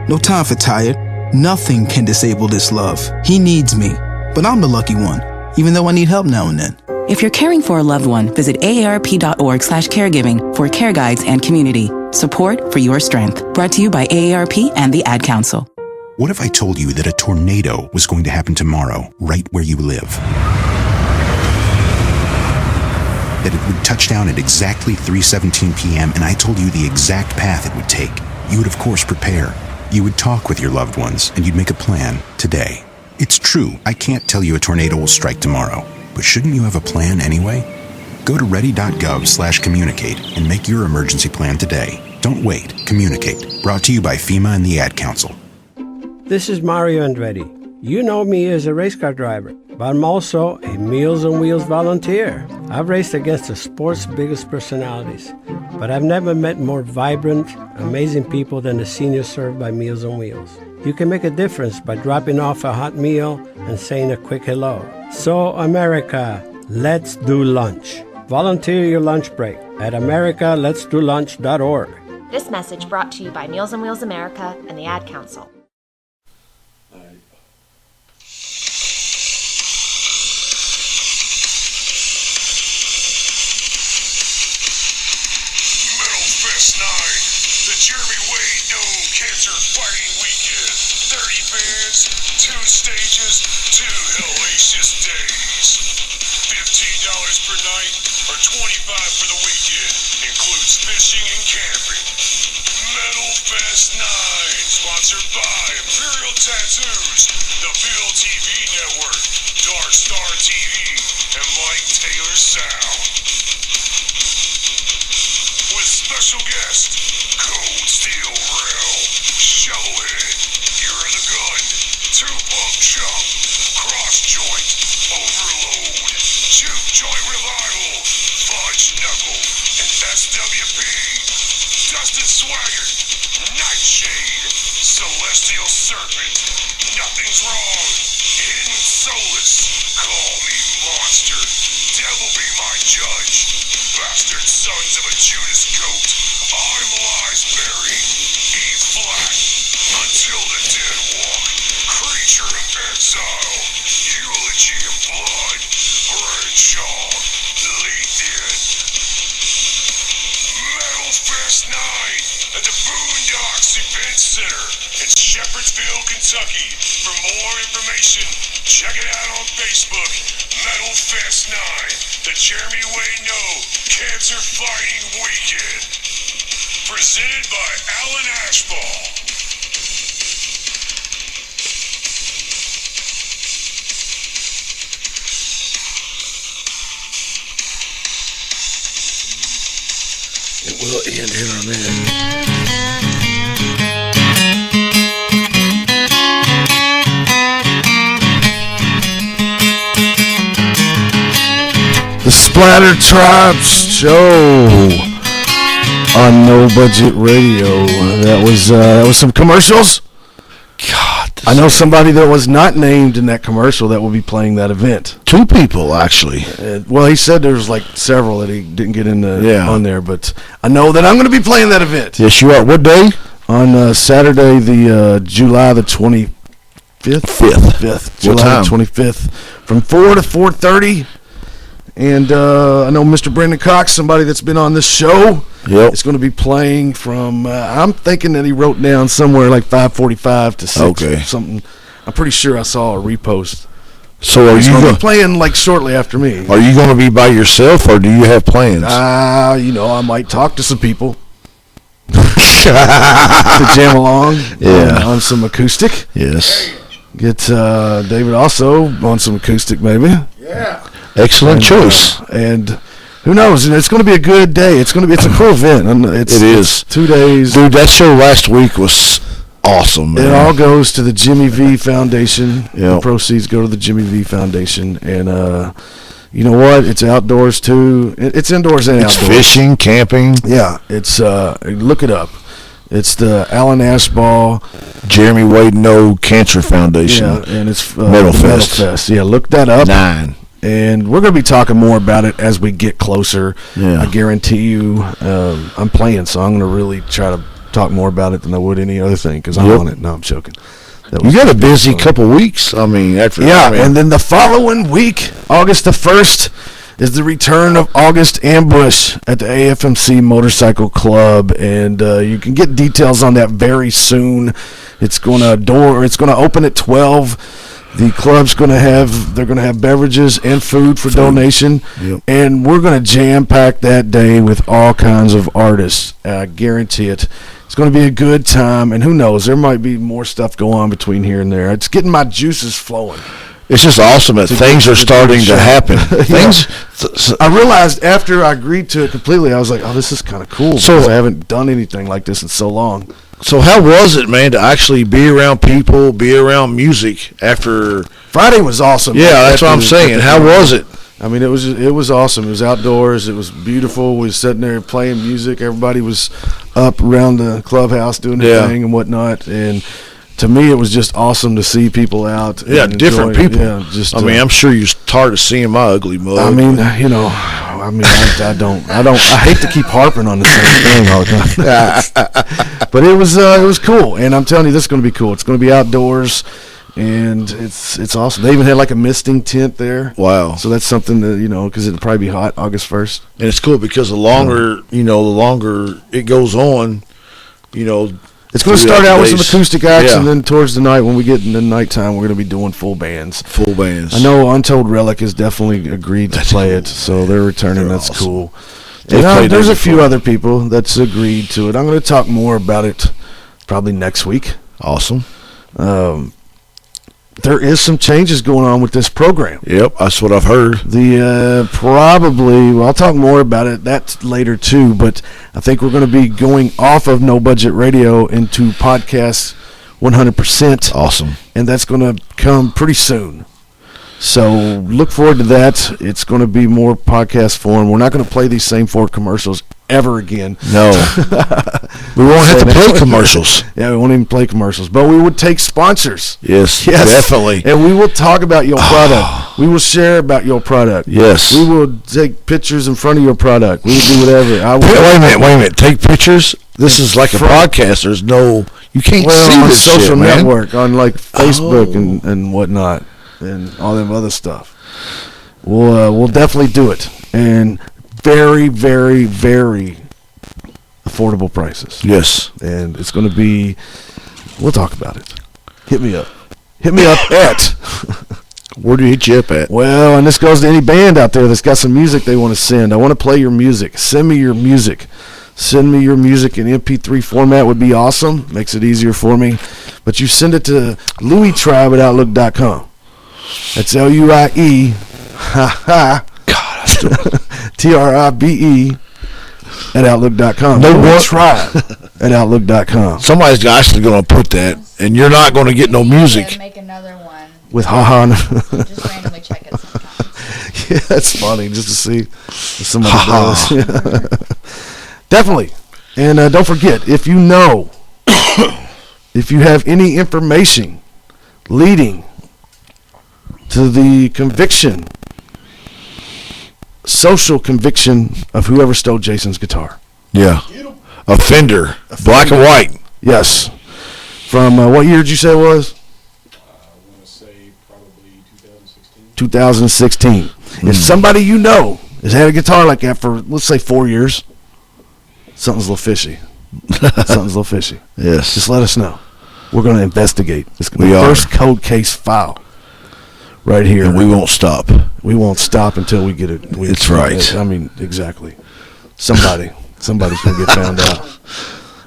No time for tired. Nothing can disable this love. He needs me, but I'm the lucky one, even though I need help now and then. If you're caring for a loved one, visit aarp.org/caregiving for care guides and community. Support for your strength. Brought to you by AARP and the Ad Council. What if I told you that a tornado was going to happen tomorrow, right where you live? That it would touch down at exactly 3:17 p.m. and I told you the exact path it would take. You would, of course, prepare. You would talk with your loved ones, and you'd make a plan today. It's true, I can't tell you a tornado will strike tomorrow, but shouldn't you have a plan anyway? Go to ready.gov/communicate and make your emergency plan today. Don't wait. Communicate. Brought to you by FEMA and the Ad Council. This is Mario Andretti. You know me as a race car driver, but I'm also a Meals on Wheels volunteer. I've raced against the sport's biggest personalities, but I've never met more vibrant, amazing people than the seniors served by Meals on Wheels. You can make a difference by dropping off a hot meal and saying a quick hello. So, America, let's do lunch. Volunteer your lunch break at americaletsdolunch.org. This message brought to you by Meals on Wheels America and the Ad Council. Stages, 2 hellacious days. $15 per night or $25 for the weekend. Includes fishing and camping. Metal Fest 9, sponsored by Imperial Tattoos, the Bill TV Network, Dark Star TV, and Mike Taylor Sound. With special guest, Cold Steel Rail, Shovelhead, Year of the Gun, Two-Pump Chop, Cross Joint, Overload, Juke Joint Revival, Fudge Knuckle, and SWP, Dustin Swagger, Nightshade, serpent. Nothing's wrong. Hidden soulless. Call me monster. Devil be my judge. Bastard sons of a Judas goat. I'm Liesberry. E flat. Until the dead walk. Creature of exile. Eulogy of blood. Renshaw. Lead in. Metal Fest 9 at the Boondocks Event Center in Shepherdsville, Kentucky. For more information, check it out on Facebook. Metal Fest 9, the Jeremy Wade No Cancer Fighting Weekend. Presented by Alan Ashball. It will end here in a minute. The SplatterTribe show on No Budget Radio. That was some commercials. God, I know somebody that was not named in that commercial that will be playing that event. 2 people, actually. Well, he said there was like several that he didn't get in on there, but I know that I'm going to be playing that event. Yes, you are. What day? On Saturday, the July the 25th. 5th. July What time? The 25th. From 4 to 4:30. And I know Mr. Brendan Cox, somebody that's been on this show, is going to be playing from, I'm thinking that he wrote down somewhere like 5:45 to 6. Okay. Something. I'm pretty sure I saw a repost. So are He's you going to going be playing like shortly after me. Are you going to be by yourself, or do you have plans? I might talk to some people to jam along on some acoustic. Yes. Get David also on some acoustic, maybe. Yeah. Excellent choice. And who knows? And it's going to be a good day. It's a cool event. And it is 2 days. Dude, that show last week was awesome, man. It all goes to the Jimmy V Foundation. Yep. The proceeds go to the Jimmy V Foundation. And you know what? It's outdoors, too. It's indoors and outdoors. It's fishing, camping. Yeah. It's look it up. It's the Alan Ashball, Jeremy Wade No Cancer Foundation. Yeah, and it's Metal Fest. Yeah, look that up. 9. And we're going to be talking more about it as we get closer. Yeah. I guarantee you, I'm playing, so I'm going to really try to talk more about it than I would any other thing because I'm on it. No, I'm joking. You got a busy couple weeks. I mean, after and then the following week, August the 1st, is the return of August Ambush at the AFMC Motorcycle Club, and you can get details on that very soon. It's going to open at 12. The club's going to have beverages and food for donation, and we're going to jam-pack that day with all kinds of artists. I guarantee it. It's going to be a good time, and who knows, there might be more stuff go on between here and there. It's getting my juices flowing. It's just awesome that things are starting to happen. I realized after I agreed to it completely, I was like, oh, this is kind of cool, So- because I haven't done anything like this in so long. So how was it, man, to actually be around people, be around music after Friday was awesome. Yeah, that's what I'm saying. How was it? I mean, it was awesome. It was outdoors. It was beautiful. We were sitting there playing music. Everybody was up around the clubhouse doing their thing and whatnot. And to me, it was just awesome to see people out. Yeah, and different enjoy it. people. Yeah, just. I mean, I'm sure you're tired of seeing my ugly mug. I mean, I hate to keep harping on the same thing all the time. But it was cool, and I'm telling you, this is going to be cool. It's going to be outdoors, and it's awesome. They even had like a misting tent there. Wow! So that's something that because it'll probably be hot August 1st. And it's cool because the longer it goes on, it's going to start out with some days. acoustic acts, and then towards the night, when we get into nighttime, we're going to be doing full bands. Full bands. I know Untold Relic has definitely agreed to play it, so they're returning. That's awesome. cool. They've There's a few other people that's agreed to it. I'm going to talk more about it probably next week. Awesome. There is some changes going on with this program. Yep, that's what I've heard. I'll talk more about it. That's later too, but I think we're going to be going off of No Budget Radio into podcast 100%. Awesome. And that's going to come pretty soon. So look forward to that. It's going to be more podcast form. We're not going to play these same 4 commercials ever again. No. We won't have to play commercials. Yeah, we won't even play commercials. But we would take sponsors. Yes, definitely. And we will talk about your product. We will share about your product. Yes. We will take pictures in front of your product. We will do whatever. Wait a minute. Take pictures? This is like a podcast. There's no, you can't see on this social shit, man. network, on like Facebook and whatnot, and all them other stuff. We'll definitely do it, and very, very, very affordable prices. Yes. And it's going to be, we'll talk about it. Hit me up. Hit me up at. Where do you hit you up at? Well, and this goes to any band out there that's got some music they want to send. I want to play your music. Send me your music. Send me your music in MP3 format would be awesome. Makes it easier for me. But you send it to LouisTribe@Outlook.com. That's LUIE. TRIBE at Outlook.com. LouisTribe@Outlook.com. Somebody's actually going to put that, and you're not going to get no music. Make another one. With haha. Just randomly check it sometimes. Yeah, that's funny just to see if somebody does. Yeah. Definitely. And don't forget, if you have any information leading to the social conviction of whoever stole Jason's guitar. Yeah. Offender. Black and white. Yes. From what year did you say it was? I want to say probably 2016. 2016. If somebody you know has had a guitar like that for, let's say, 4 years, something's a little fishy. Yes. Just let us know. We're going to investigate. It's going to be the are. first cold case file right here. And we won't stop. We won't stop until we get it. It's right. I mean, exactly. Somebody's going to get found out.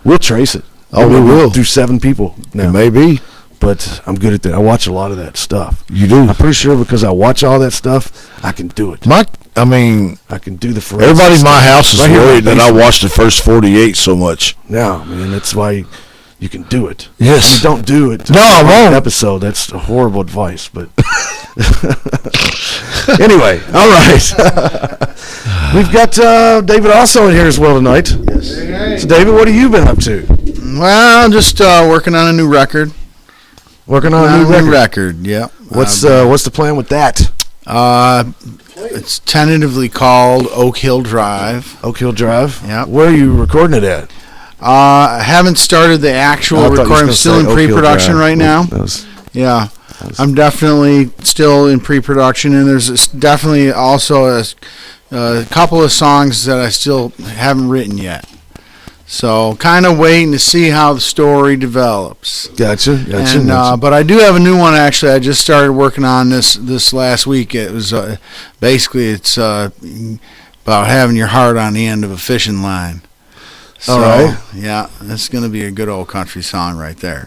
We'll trace it. Oh, we will. Through 7 people now. It may be. But I'm good at that. I watch a lot of that stuff. You do? I'm pretty sure because I watch all that stuff, I can do it. I can do the forensics. Everybody in my house is Right here in worried my that I basement. watched the first 48 so much. No, man, that's why you can do it. Yes. You don't do it. No, I won't. Episode. That's a horrible advice, but anyway, all right. We've got David also in here as well tonight. Yes. So, David, what have you been up to? Well, just working on a new record. Working on a new record. Yeah. What's the plan with that? It's tentatively called Oak Hill Drive. Oak Hill Drive. Yeah. Where are you recording it at? I haven't started the actual recording. I'm still in pre-production right now. Yeah. I'm definitely still in pre-production, and there's definitely also a couple of songs that I still haven't written yet. So kind of waiting to see how the story develops. Gotcha. And but I do have a new one actually. I just started working on this last week. It was basically it's about having your heart on the end of a fishing line. So, all right. Yeah, that's going to be a good old country song right there.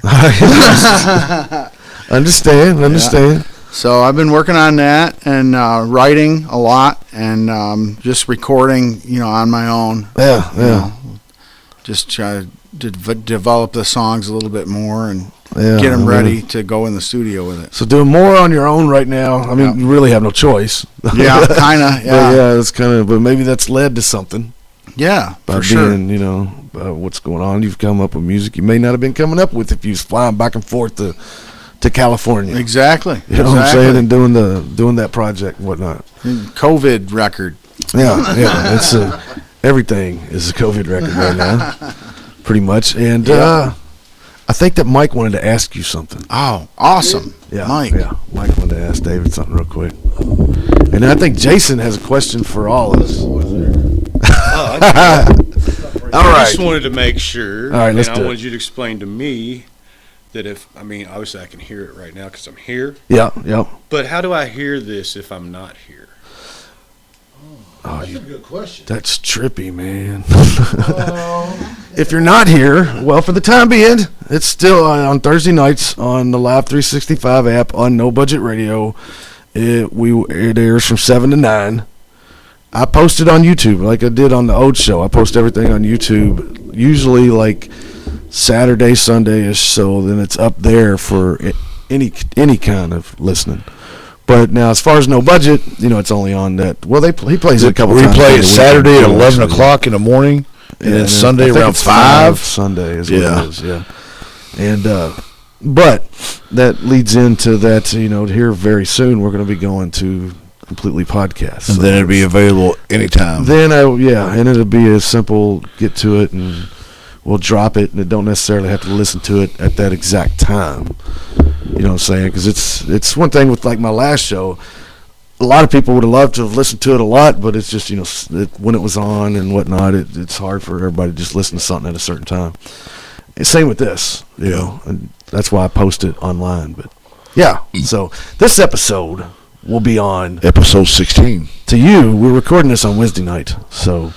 Understand. Yeah. So I've been working on that and writing a lot and just recording, on my own. Yeah. Just try to develop the songs a little bit more and get them ready to go in the studio with it. So doing more on your own right now. I mean, you really have no choice. Yeah, kind of. Yeah, it's kind of. But maybe that's led to something. Yeah, by for being, sure. What's going on. You've come up with music you may not have been coming up with if you was flying back and forth to California. Exactly. You know what I'm saying? And doing that project and whatnot. COVID record. Yeah. It's everything is a COVID record right now, pretty much. And I think that Mike wanted to ask you something. Oh, awesome. Yeah, Mike. Yeah, Mike wanted to ask David something real quick. And I think Jason has a question for all of us. All right. I just wanted to make sure. All right, let's and do I it. wanted you to explain to me that obviously I can hear it right now because I'm here. Yeah. But how do I hear this if I'm not here? Oh, That's a good question. That's trippy, man. If you're not here, well, for the time being, it's still on Thursday nights on the Live 365 app on No Budget Radio. It airs from 7 to 9. I post it on YouTube like I did on the old show. I post everything on YouTube, usually like Saturday, Sunday-ish, so then it's up there for any kind of listening. But now, as far as no budget, it's only on that. Well, he plays it a couple we times. We play it Saturday at 11 actually. o'clock in the morning, and then Sunday around 5. Sunday is what it is, yeah. And but that leads into that, here very soon we're going to be going to completely podcast. And then it'll be available anytime. Then, and it'll be a simple get to it, and we'll drop it, and it don't necessarily have to listen to it at that exact time. You know what I'm saying? Because it's one thing with like my last show. A lot of people would have loved to have listened to it a lot, but it's just when it was on and whatnot, it's hard for everybody to just listen to something at a certain time. And same with this, and that's why I post it online. But yeah, so this episode will be on episode 16. To you, we're recording this on Wednesday night, so.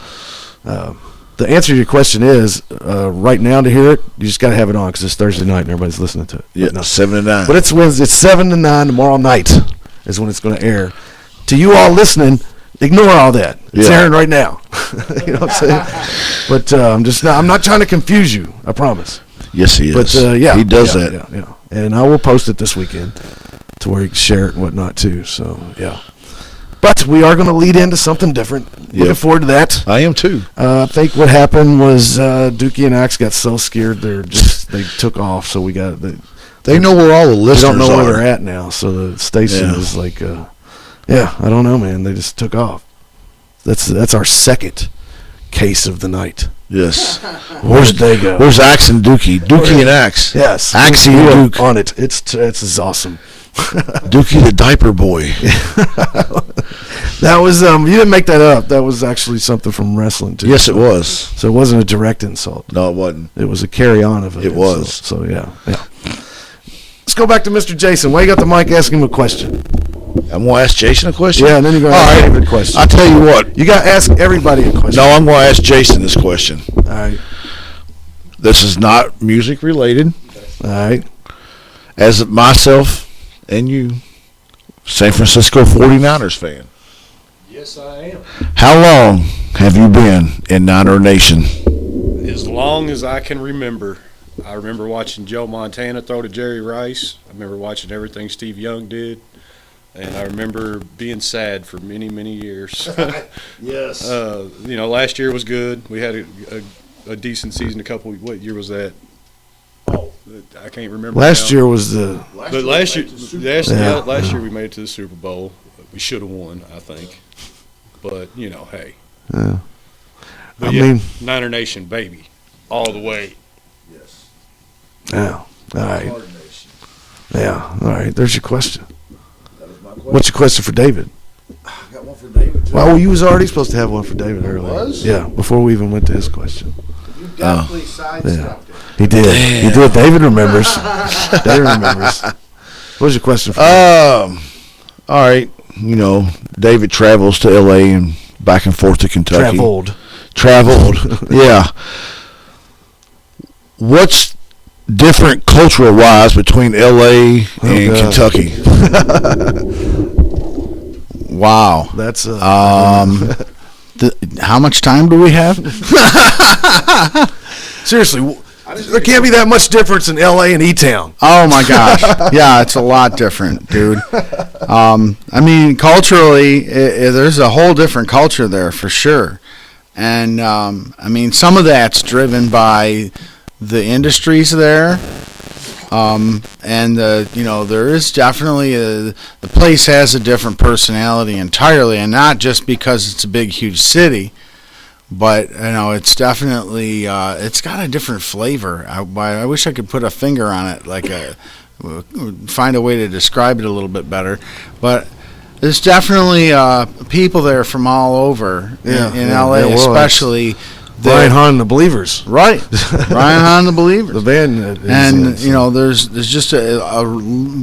The answer to your question is, right now to hear it, you just got to have it on because it's Thursday night and everybody's listening to it. Yeah, 7 to 9. But it's Wednesday. It's 7 to 9 tomorrow night is when it's going to air. To you all listening, ignore all that. It's airing right now. You know what I'm saying? But I'm not trying to confuse you. I promise. Yes, he is. But he does that. Yeah. And I will post it this weekend to where you can share it and whatnot too. So yeah. But we are going to lead into something different. Looking forward to that. I am too. I think what happened was Dookie and Axe got so scared they took off. So we got they know where all the listeners are. They don't know where are. they're at now. So the station is like, I don't know, man. They just took off. That's our second case of the night. Yes. Where's they go? Where's Axe and Dookie? Dookie and Axe. Yes. Axe and Duke on it. It's awesome. Dookie the diaper boy. That was you didn't make that up. That was actually something from wrestling too. Yes, it was. So it wasn't a direct insult. No, it wasn't. It was a carry on of it. It was. So yeah. Let's go back to Mr. Jason. Why you got the mic? Ask him a question. I'm gonna ask Jason a question. Yeah, and then you're gonna ask David a question. I'll tell you what. You gotta ask everybody a question. No, I'm gonna ask Jason this question. All right. This is not music related. All right. As myself and you, San Francisco 49ers fan. Yes, I am. How long have you been in Niner Nation? As long as I can remember. I remember watching Joe Montana throw to Jerry Rice. I remember watching everything Steve Young did. And I remember being sad for many, many years. Yes. Last year was good. We had a decent season. What year was that? Oh, I can't remember. Last year was the. Last year we made it to the Super Bowl. We should have won, I think. But hey. Yeah. But Niner Nation, baby, all the way. Yes. Yeah. All right. Yeah. All right. There's your question. What's your question for David? I got one for David, too. Well, you was already supposed to have one for David earlier. Was? Yeah, before we even went to his question. You definitely sidestepped it. He did. Damn. He did. David remembers. David remembers. What was your question for All right. David travels to L.A. and back and forth to Kentucky. Traveled. Yeah. What's different cultural-wise between L.A. and Kentucky? Wow. That's how much time do we have? Seriously, there can't be that much difference in L.A. and E-Town. Oh my gosh. Yeah, it's a lot different, dude. Culturally, there's a whole different culture there for sure. And some of that's driven by the industries there. There is definitely the place has a different personality entirely, and not just because it's a big, huge city, but it's definitely it's got a different flavor. I wish I could put a finger on it, find a way to describe it a little bit better, but. There's definitely people there from all over in LA, especially. Brian Hahn and the Believers. Right. Brian Hahn and the Believers. The band. There's just a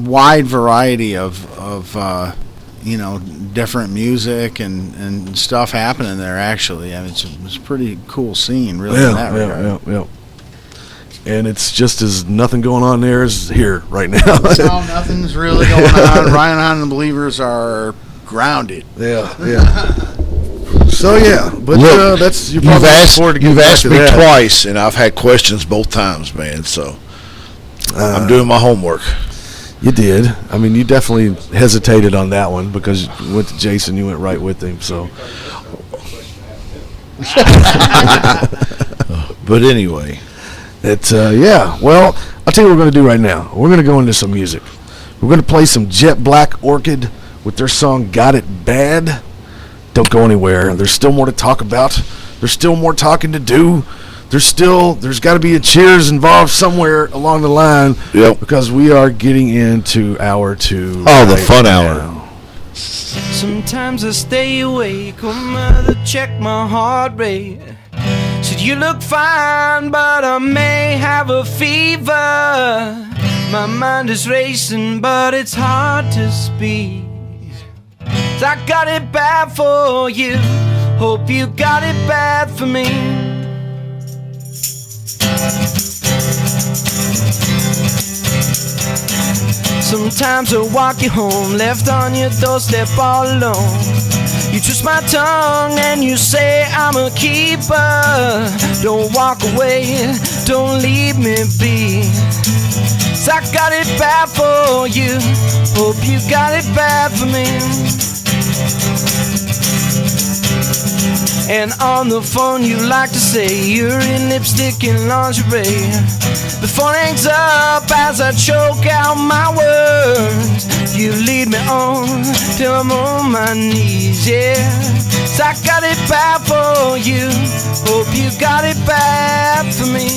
wide variety of different music and stuff happening there, actually. It's a pretty cool scene, really, in that regard. Yeah. And it's just as nothing going on there as here right now. No, nothing's really going on. Brian Hahn and the Believers are grounded. Yeah. So but look, you've asked me twice, and I've had questions both times, man. So I'm doing my homework. You did. I mean, you definitely hesitated on that one because you went to Jason. You went right with him. So, but anyway, yeah. Well, I'll tell you what we're going to do right now. We're going to go into some music. We're going to play some Jet Black Orchid with their song "Got It Bad." Don't go anywhere. There's still more to talk about. There's still more talking to do. There's got to be a cheers involved somewhere along the line. Yep. Because we are getting into hour 2. Oh, the fun hour. Now. Sometimes I stay awake, oh mother, check my heart rate. Said you look fine, but I may have a fever. My mind is racing, but it's hard to speak. I got it bad for you, hope you got it bad for me. Sometimes I walk you home, left on your doorstep all alone. You twist my tongue and you say I'm a keeper. Don't walk away, don't leave me be. 'Cause I got it bad for you, hope you got it bad for me. And on the phone you like to say you're in lipstick and lingerie. The phone hangs up as I choke out my words. You lead me on till I'm on my knees, yeah. 'Cause I got it bad for you, hope you got it bad for me.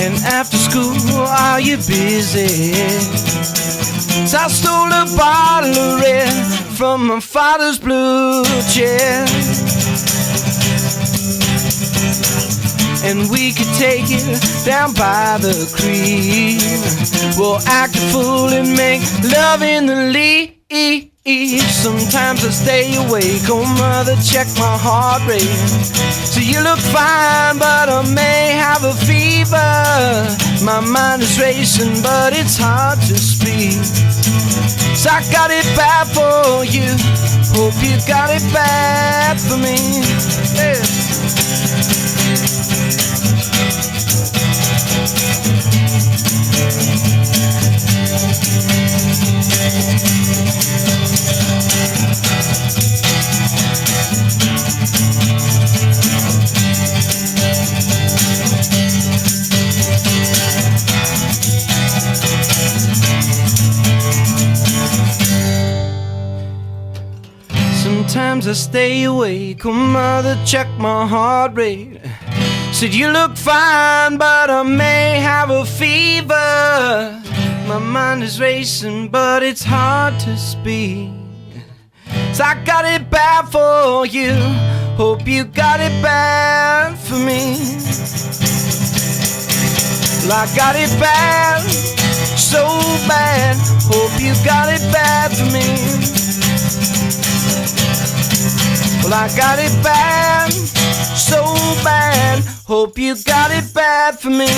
And after school, are you busy? 'Cause I stole a bottle of red from my father's blue chair. And we could take it down by the creek. We'll act a fool and make love in the lead. Sometimes I stay awake, oh mother, check my heart rate. So you look fine, but I may have a fever. My mind is racing, but it's hard to speak. So I got it bad for you, hope you got it bad for me. Yeah. Sometimes I stay awake, oh mother, check my heart rate. Said you look fine, but I may have a fever. My mind is racing, but it's hard to speak. So I got it bad for you, hope you got it bad for me. Well, I got it bad, so bad, hope you got it bad for me. Well, I got it bad, so bad, hope you got it bad for me.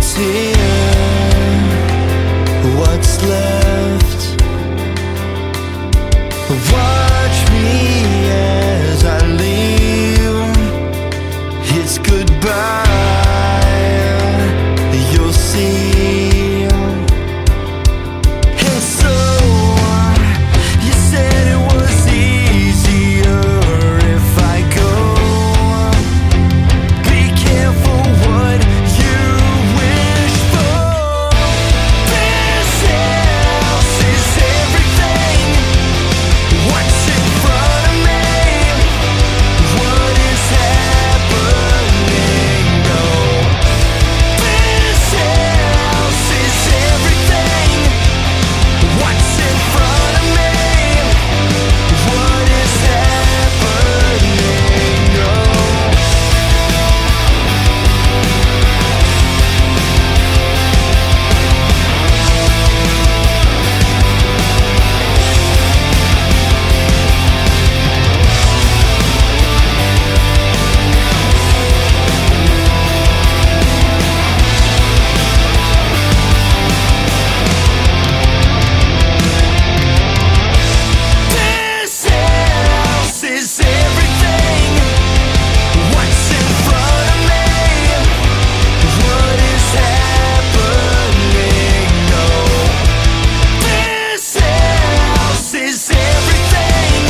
what's here, what's left. Watch me as I leave. It's goodbye, you'll see. And so you said it was easier if I go. Be careful what you wish for. This house is everything. What's in front of me? What is happening? No. This house is everything. What's in front of me? What is happening? No. This house is everything. What's in front of me? What is happening? No. This house is everything.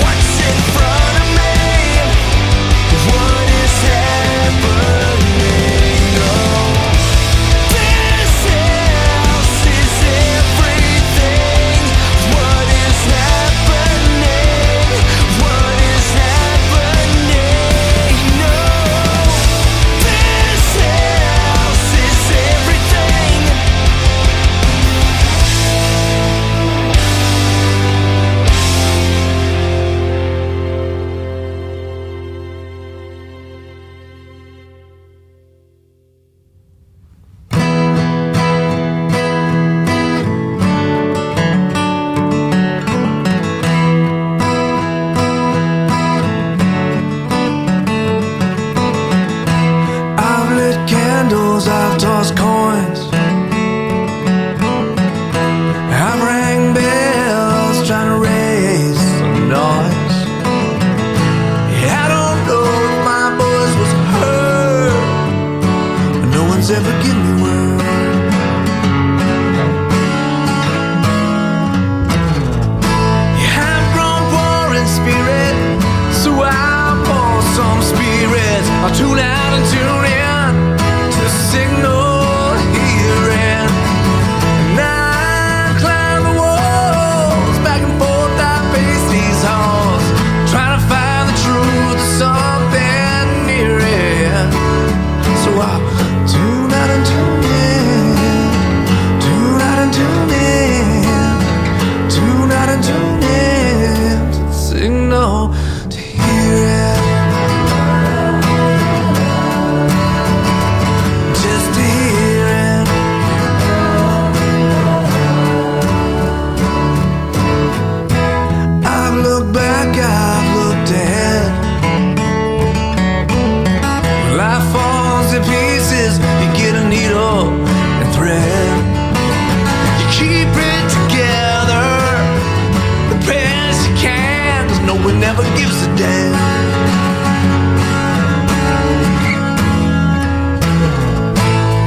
What's in front of me? What is happening? No. This house is everything. What is happening? What is happening? No. This house is everything. I've lit candles, I've tossed coins, I've rang bells trying to raise some noise. Yeah, I don't know if my voice was heard, but no one's ever given me word. Yeah, I've grown poor in spirit, so I'll pour some spirits. I'll tune out and tune in to the signal hearing. And I climb the walls, back and forth I pace these halls, trying to find the truth of something near it. So I'll tune out and tune in, tune out and tune in, tune out and tune in to the signal to hear it. Just to hear it. I've looked back, I've looked ahead. When life falls to pieces, you get a needle and thread. You keep it together the best you can, 'cause no one ever gives a damn.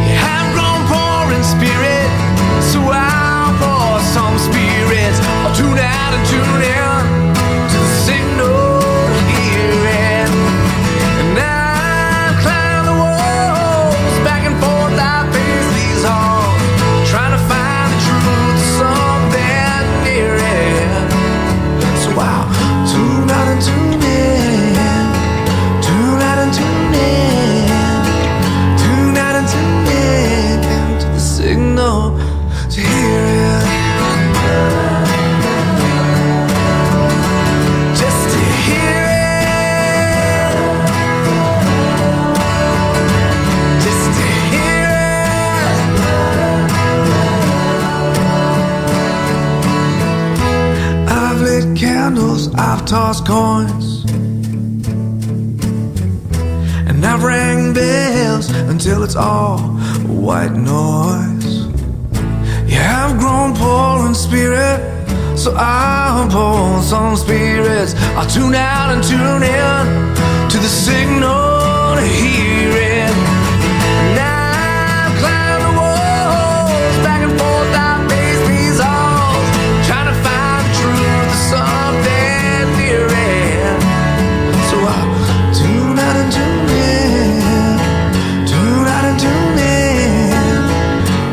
Yeah, I've grown poor in spirit, so I'll pour some spirits. I'll tune out and tune in to the signal hearing. And I climb the walls, back and forth I pace these halls, trying to find the truth of something near it. So I'll tune out and tune in, tune out and tune in, tune out and tune in to the signal to hear it. Just to hear it. Just to hear it. I've lit candles, I've tossed coins, and And I've rang bells until it's all white noise. Yeah, I've grown poor in spirit, so I'll pour some spirits. I'll tune out and tune in to the signal to hear it. And I've climbed the walls, back and forth, I've paced these halls, trying to find the truth of some dead theory. So I'll tune out and tune in, tune out and tune in,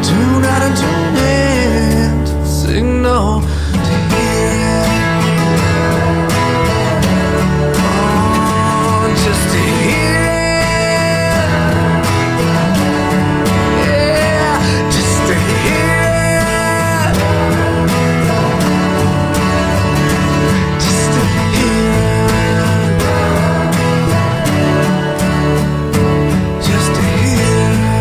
tune out and tune in to the signal to hear it. Oh, just to hear it. Yeah, just to hear it. Just to hear it. Just to hear it.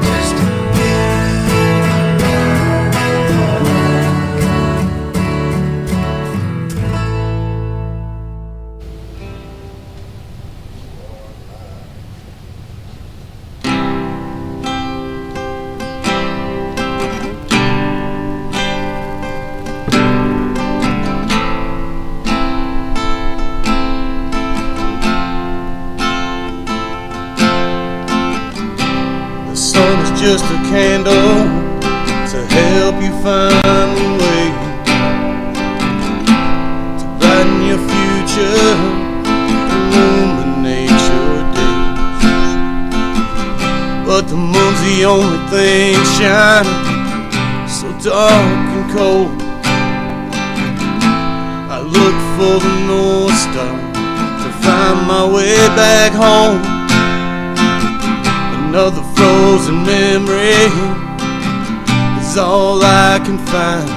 Just to hear The sun is just a candle to help you find the way to brighten your future, illuminate your days. But the moon's the only thing shining so dark and cold. I look for the North Star to find my way back home. Another frozen memory is all I can find.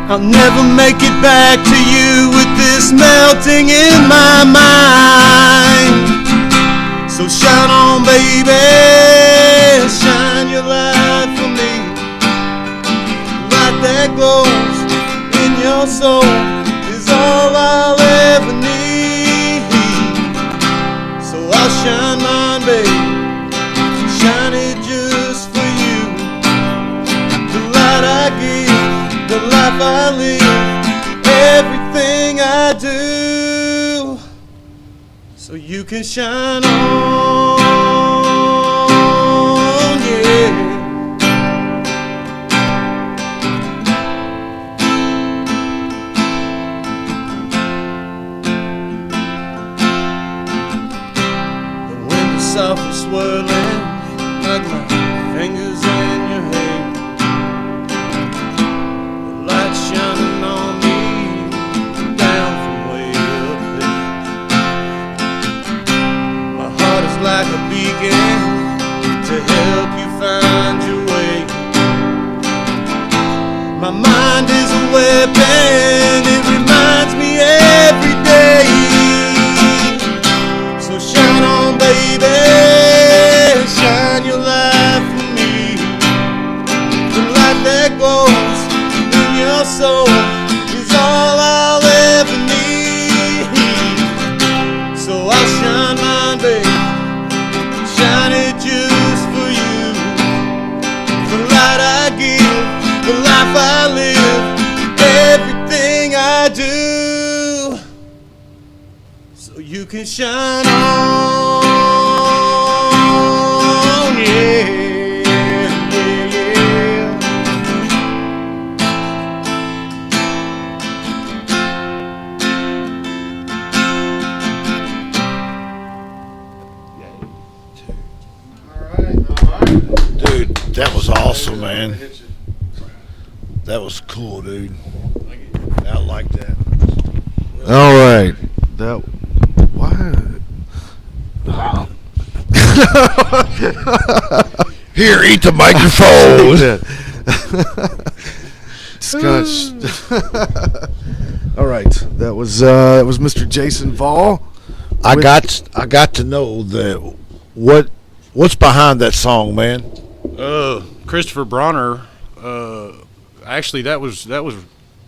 I'll never make it back to you with this melting in my mind. So shine on, baby, shine your light for me. Light that glows in your soul is all I'll ever need. So I'll shine mine, baby, shine it just for you. The light I give, the life I live, everything I do, so you can shine on, yeah. Softly swirling like my fingers in your hair. The light shining on me down from way up there. My heart is like a beacon to help you find your way. My mind is a weapon, it reminds me every day. So shine on, baby, shine your light for me. The light that glows in your soul is all I'll ever need. So I'll shine mine, baby, shine it just for you. The light I give, the life I live, everything I do, so you can shine on, yeah, yeah, yeah. Dude, that was awesome, man. That was cool, dude. I like that. All right. That why? Here, eat the microphone. All right. That was Mr. Jason Voll. I got to know that what's behind that song, man. Christopher Bronner. Actually, that was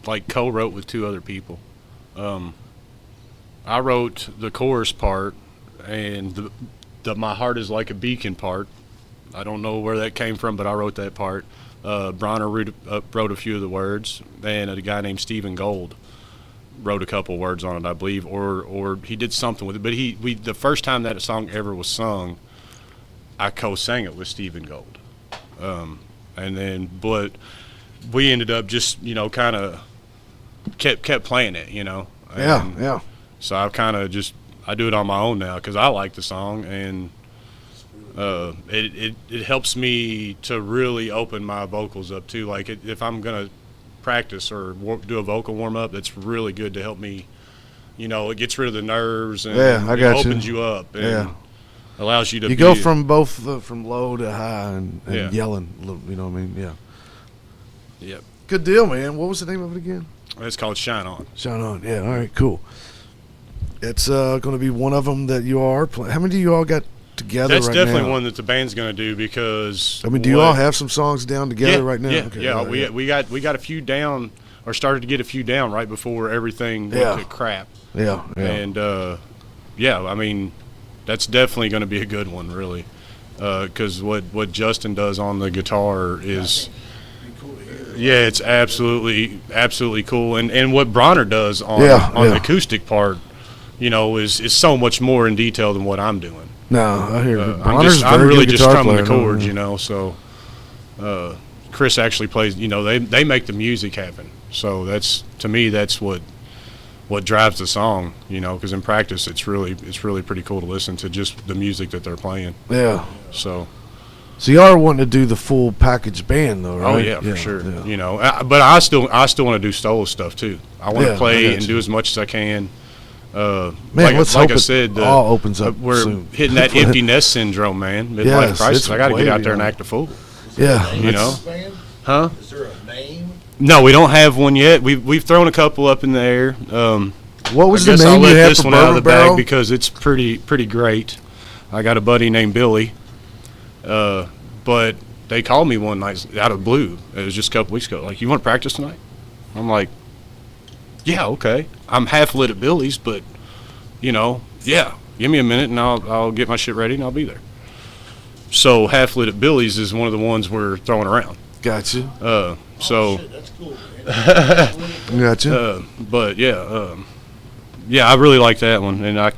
like co-wrote with two other people. I wrote the chorus part and the "My Heart Is Like a Beacon" part. I don't know where that came from, but I wrote that part. Bronner wrote a few of the words, and a guy named Stephen Gold wrote a couple words on it, I believe, or he did something with it. But the first time that song ever was sung, I co-sang it with Stephen Gold, and then but we ended up just kind of kept playing it, Yeah. So I've kind of I do it on my own now because I like the song, and it helps me to really open my vocals up too. Like if I'm gonna practice or do a vocal warm up, that's really good to help me. It gets rid of the nerves and it opens you up and allows you to. You go from from low to high and yelling. You know what I mean? Yeah. Yep. Good deal, man. What was the name of it again? It's called Shine On. Shine On. Yeah. All right. Cool. It's going to be one of them that you are playing. How many do you all got together That's right definitely now? one that the band's going to do because. I mean, do you all have some songs down together right now? Yeah. Okay, Yeah. right, We got a few down, or started to get a few down right before everything went to crap. Yeah. And I mean, that's definitely going to be a good one, really, because what Justin does on the guitar is. Yeah, it's absolutely cool, and what Bronner does on the acoustic part, is so much more in detail than what I'm doing. No, I hear you. I'm really just strumming the chords, So Chris actually plays. They make the music happen. So to me that's what drives the song. Because in practice it's really pretty cool to listen to just the music that they're playing. Yeah. So you are wanting to do the full package band, though, right? Oh yeah, for sure. Yeah. But I still want to do solo stuff too. I want to play and do as much as I can. Man, like I said, all opens up. We're soon. hitting that empty nest syndrome, man. Midlife crisis. I got to get out there and act a fool. Yeah. Huh? Is there a name? No, we don't have one yet. We've thrown a couple up in the air. What was the name I'll you let had this for one out of the Bourbon Barrel? bag because it's pretty great. I got a buddy named Billy. But they called me one night out of the blue. It was just a couple weeks ago. Like, you want to practice tonight? I'm like, yeah, okay. I'm half lit at Billy's, but, yeah, give me a minute and I'll get my shit ready and I'll be there. So half lit at Billy's is one of the ones we're throwing around. Gotcha. That's cool. Gotcha. But yeah, I really like that one, and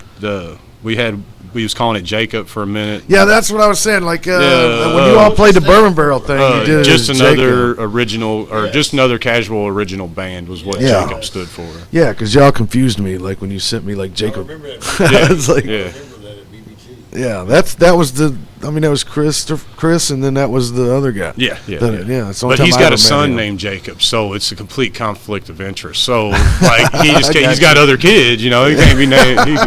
we was calling it Jacob for a minute. Yeah, that's what I was saying. Like when you all played the Bourbon Barrel thing, you did just another Jacob. original, or just another casual original band was what Jacob stood for. Yeah, because y'all confused me. Like when you sent me like Jacob. I remember that. It's like, yeah, that was the. I mean, that was Chris, and then that was the other guy. Yeah. It's the only but time he's I got ever a son met him. named Jacob, so it's a complete conflict of interest. So like he's got other kids, he can't be named.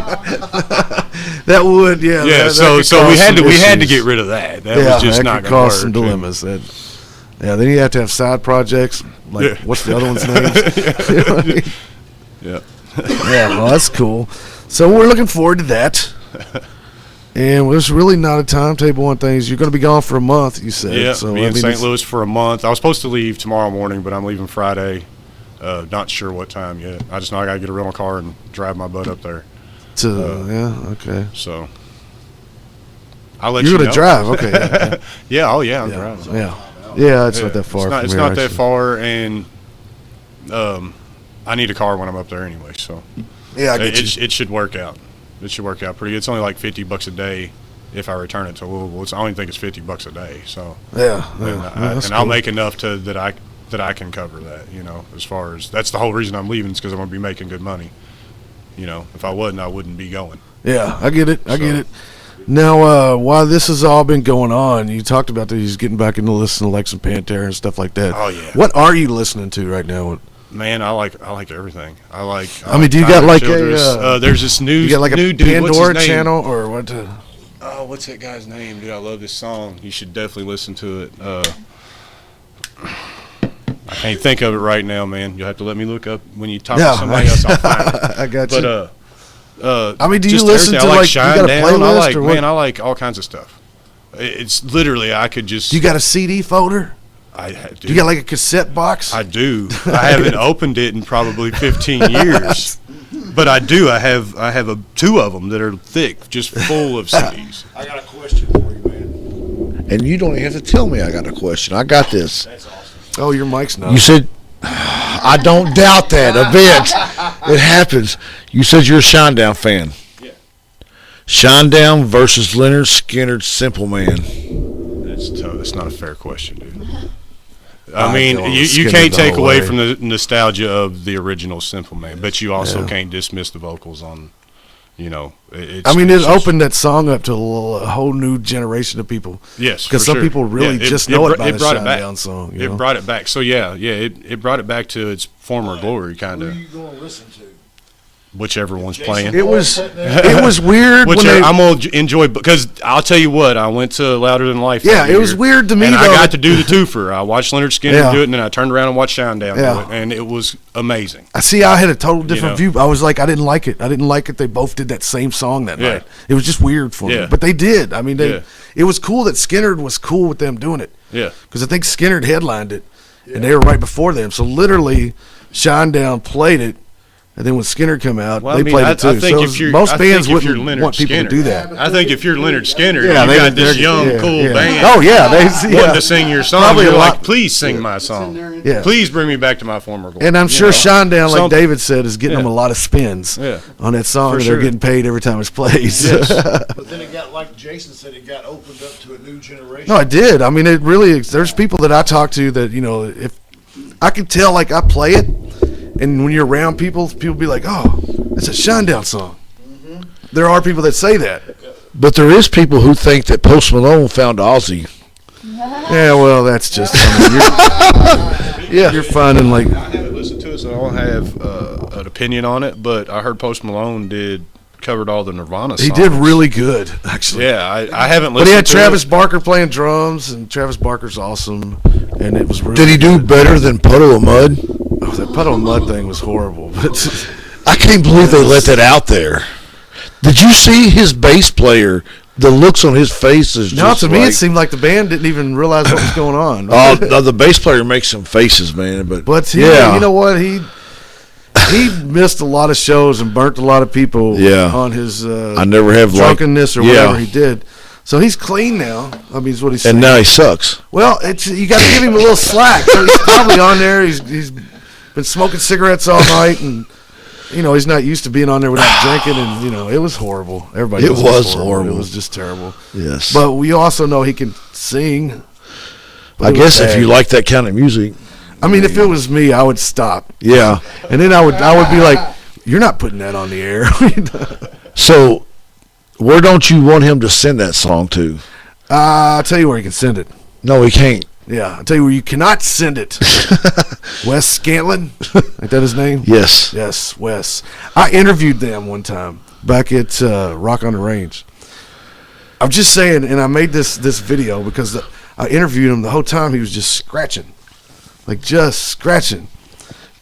That would, Yeah. that So we had to get rid of that. That was just not could going to cause work. some dilemmas. Then you have to have side projects. Like what's the other one's name? Yeah. Yeah. Well, that's cool. So we're looking forward to that. And there's really not a timetable on things. You're going to be gone for a month, you said. Yeah, so be in St. Louis for a month. I was supposed to leave tomorrow morning, but I'm leaving Friday. Not sure what time yet. I just know I got to get a rental car and drive my butt up there. Okay. So I'll let you You're know. going to drive, okay. Yeah, I'm driving. Yeah, it's not that far from It's here, not that actually. far, and I need a car when I'm up there anyway, so yeah, I get it should work out. It should work out pretty good. It's only like $50 a day if I return it to Louisville. I only think it's $50 a day. So and I'll make enough that I can cover that. As far as that's the whole reason I'm leaving is because I'm going to be making good money. If I wasn't, I wouldn't be going. Yeah, I get it. I get it. Now, while this has all been going on, you talked about that he's getting back into listening to like some Pantera and stuff like that. Oh yeah. What are you listening to right now? Man, I like everything. I mean, do you got like there's this new you got like a dude, Pandora channel or what? Oh, what's that guy's name, dude? I love this song. You should definitely listen to it. I can't think of it right now, man. You'll have to let me look up when you talk to somebody else. I'll find it. I got you. But I mean, do you just listen to everything. I like Shine you got a Down. playlist or what? I like all kinds of stuff. It's literally I could just. You got a CD folder? I do. You got like a cassette box? I do. I haven't opened it in probably 15 years. But I do. I have two of them that are thick, just full of CDs. I got a question for you, man. And you don't even have to tell me I got a question. I got this. That's awesome. Oh, your mic's not. You said, I don't doubt that a bit. It happens. You said you're a Shinedown fan. Yeah. Shinedown versus Leonard Skinner, Simple Man. That's tough. That's not a fair question, dude. I mean, you can't take away from the nostalgia of the original Simple Man, but you also can't dismiss the vocals on, it opened that song up to a whole new generation of people. Yes, because some people really just know it by the Shinedown song. It brought it back. So, it brought it back to its former glory, kind of. Who are you going to listen to? Whichever one's playing. It was weird. I'm going to enjoy, because I'll tell you what, I went to Louder Than Life. Yeah, it was weird to me, and though. I got to do the twofer. I watched Leonard Skinner do it, and then I turned around and watched Shinedown do it, and it was amazing. I had a total different view. I was like, I didn't like it. They both did that same song that night. It was just weird for me. But they did. I mean, it was cool that Skinner was cool with them doing it. Yeah. Because I think Skinner headlined it, and they were right before them. So literally, Shinedown played it. And then when Skinner came out, they played it too. I think most bands wouldn't want people to do that. I think if you're Leonard Skinner, you got this young, cool band. Oh, yeah. Wanting to sing your song. You're like, please sing my song. Yeah. Please bring me back to my former glory. And I'm sure Shinedown, like David said, is getting them a lot of spins on that song. They're getting paid every time it's played. Yes. But then it got, like Jason said, it got opened up to a new generation. No, it did. I mean, it really, there's people that I talk to that, if I can tell, like, I play it. And when you're around people be like, "Oh, that's a Shinedown song." Mm-hmm. There are people that say that, but there is people who think that Post Malone found Ozzy. Yeah, well, that's just you're finding like. I haven't listened to it, so I don't have an opinion on it. But I heard Post Malone covered all the Nirvana songs. He did really good, actually. Yeah, I haven't listened. But he had Travis Barker playing drums, and Travis Barker's awesome, and it was. Really Did he do better than Puddle of Mud? Oh, that Puddle of Mud thing was horrible. But I can't believe they let that out there. Did you see his bass player? The looks on his face is just to me it seemed like the band didn't even realize what was going on. The bass player makes some faces, man. But you know what? He missed a lot of shows and burnt a lot of people on his I never have drunkenness or whatever he did. So he's clean now. I mean, is what he's saying. And now he sucks. Well, you got to give him a little slack. So he's probably on there. He's been smoking cigarettes all night, and he's not used to being on there without drinking, and it was horrible. Everybody, it was horrible. It was just terrible. Yes, but we also know he can sing. I guess if you like that kind of music. I mean, if it was me, I would stop. Yeah, and then I would be like, "You're not putting that on the air." So, where don't you want him to send that song to? I'll tell you where he can send it. No, he can't. Yeah, I'll tell you where you cannot send it. Wes Scantlin, ain't that his name? Yes. Yes, Wes. I interviewed them one time back at Rock on the Range. I'm just saying, and I made this video because I interviewed him the whole time. He was just scratching.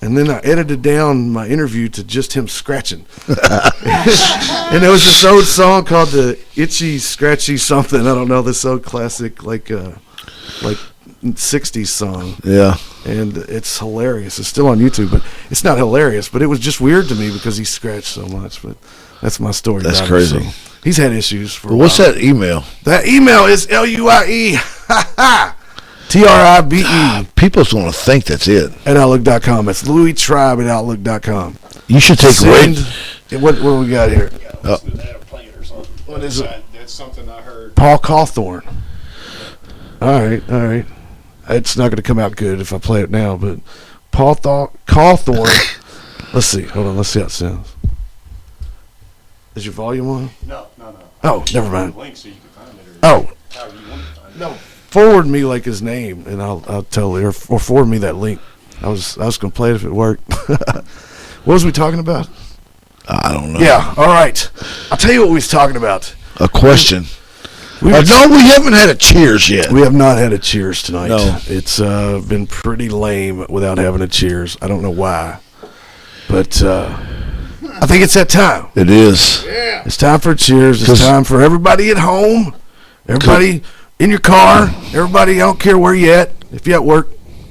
And then I edited down my interview to just him scratching. And there was this old song called the Itchy Scratchy something. I don't know, this old classic like 60s song. Yeah. And it's hilarious. It's still on YouTube, but it's not hilarious. But it was just weird to me because he scratched so much. But that's my story. That's crazy. So he's had issues for a what's while. that email? That email is LUIE. TRIBE. People's going to think that's it. At Outlook.com. It's LouisTribe at Outlook.com. You should take what do we got here? What is it? That's something I heard. Paul Cawthorn. All right. It's not going to come out good if I play it now, but Paul Cawthorn. Let's see. Hold on. Let's see how it sounds. Is your volume on? No. Oh, never mind. Link so you can find it. Oh. However you want to find it. No. Forward me like his name, and I'll tell you, or forward me that link. I was going to play it if it worked. What was we talking about? I don't know. Yeah. All right. I'll tell you what we was talking about. A question. No, we haven't had a cheers yet. We have not had a cheers tonight. No. It's been pretty lame without having a cheers. I don't know why, but I think it's that time. It is. Yeah. It's time for a cheers. It's time for everybody at home, everybody in your car, everybody. I don't care where you at. If you're at work,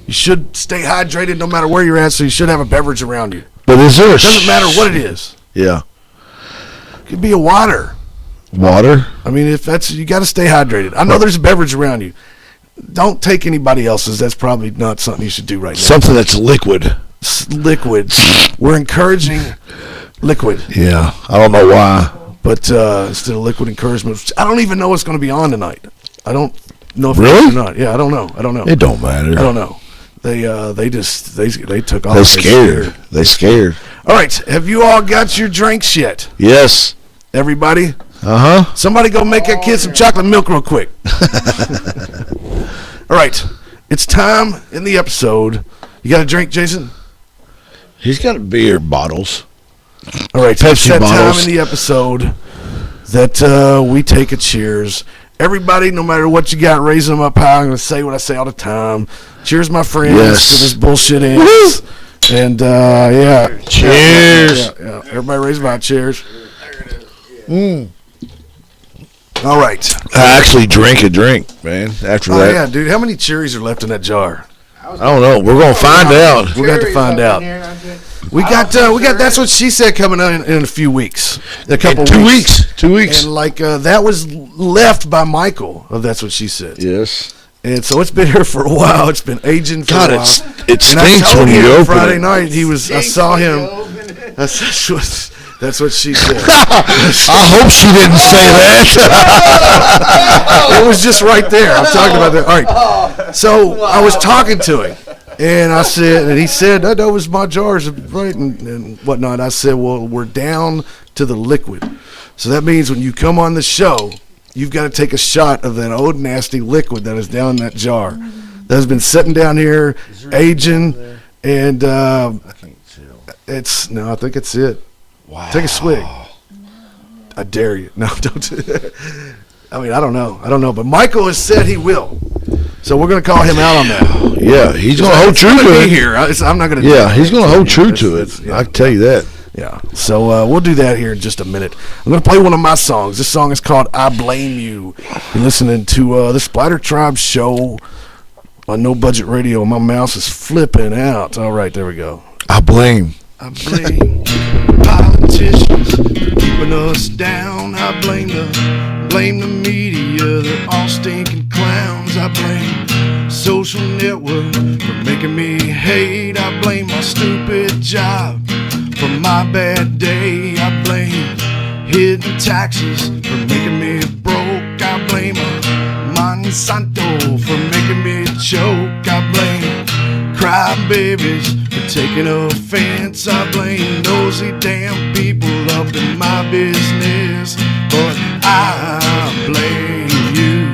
you should stay hydrated no matter where you're at. So you should have a beverage around you. But is there? It doesn't matter what it is. Yeah. Could be a water. Water? I mean, if that's, you got to stay hydrated. I know there's a beverage around you. Don't take anybody else's. That's probably not something you should do right now. Something that's liquid. Liquid. We're encouraging liquid. Yeah. I don't know why. But instead of liquid encouragement, I don't even know what's going to be on tonight. I don't know if really? it's or not. Yeah, I don't know. It don't matter. I don't know. They took off. They're scared. They scared. All right. Have you all got your drinks yet? Yes. Everybody? Uh-huh. Somebody go make that kid some chocolate milk real quick. All right. It's time in the episode. You got a drink, Jason? He's got beer bottles. All right. Pepsi it's that bottles. time in the episode that we take a cheers. Everybody, no matter what you got, raise them up high. I'm going to say what I say all the time. Cheers, my friends, to this bullshit ends. And, yeah. Cheers. Yeah. Everybody raise them up. Cheers. All right. I actually drank a drink, man, after that. Oh, yeah, dude. How many cherries are left in that jar? I don't know. We're going to find out. We're going to find out. We got That's What She Said coming in a few weeks. A couple weeks. 2 weeks. And that was left by Michael of That's What She Said. Yes. And so it's been here for a while. It's been aging for a while. It stinks when you open Friday it. night, I saw him. That's what she said. I hope she didn't say that. It was just right there. I'm talking about that. All right. So I was talking to him, and I said, and he said, that was my jars, right, and whatnot. I said, well, we're down to the liquid. So that means when you come on the show, you've got to take a shot of that old nasty liquid that is down in that jar. That has been sitting down here, aging, and I think it's it. Wow. Take a swig. I dare you. No, don't. I mean, I don't know. But Michael has said he will. So we're going to call him out on that. Yeah, he's going to hold true to it. Here. I'm not going to. Yeah, he's going to hold true to it. Yeah. I can tell you that. Yeah. So we'll do that here in just a minute. I'm going to play one of my songs. This song is called "I Blame You." You're listening to the SplatterTribe show on No Budget Radio. My mouse is flipping out. All right, there we go. I blame politicians for keeping us down. I blame the media. They're all stinking clowns. I blame social network for making me hate. I blame my stupid job for my bad day. I blame hidden taxes for making me broke. I blame Monsanto for making me choke. I blame crybabies for taking offense. I blame nosy damn people up in my business. But I blame you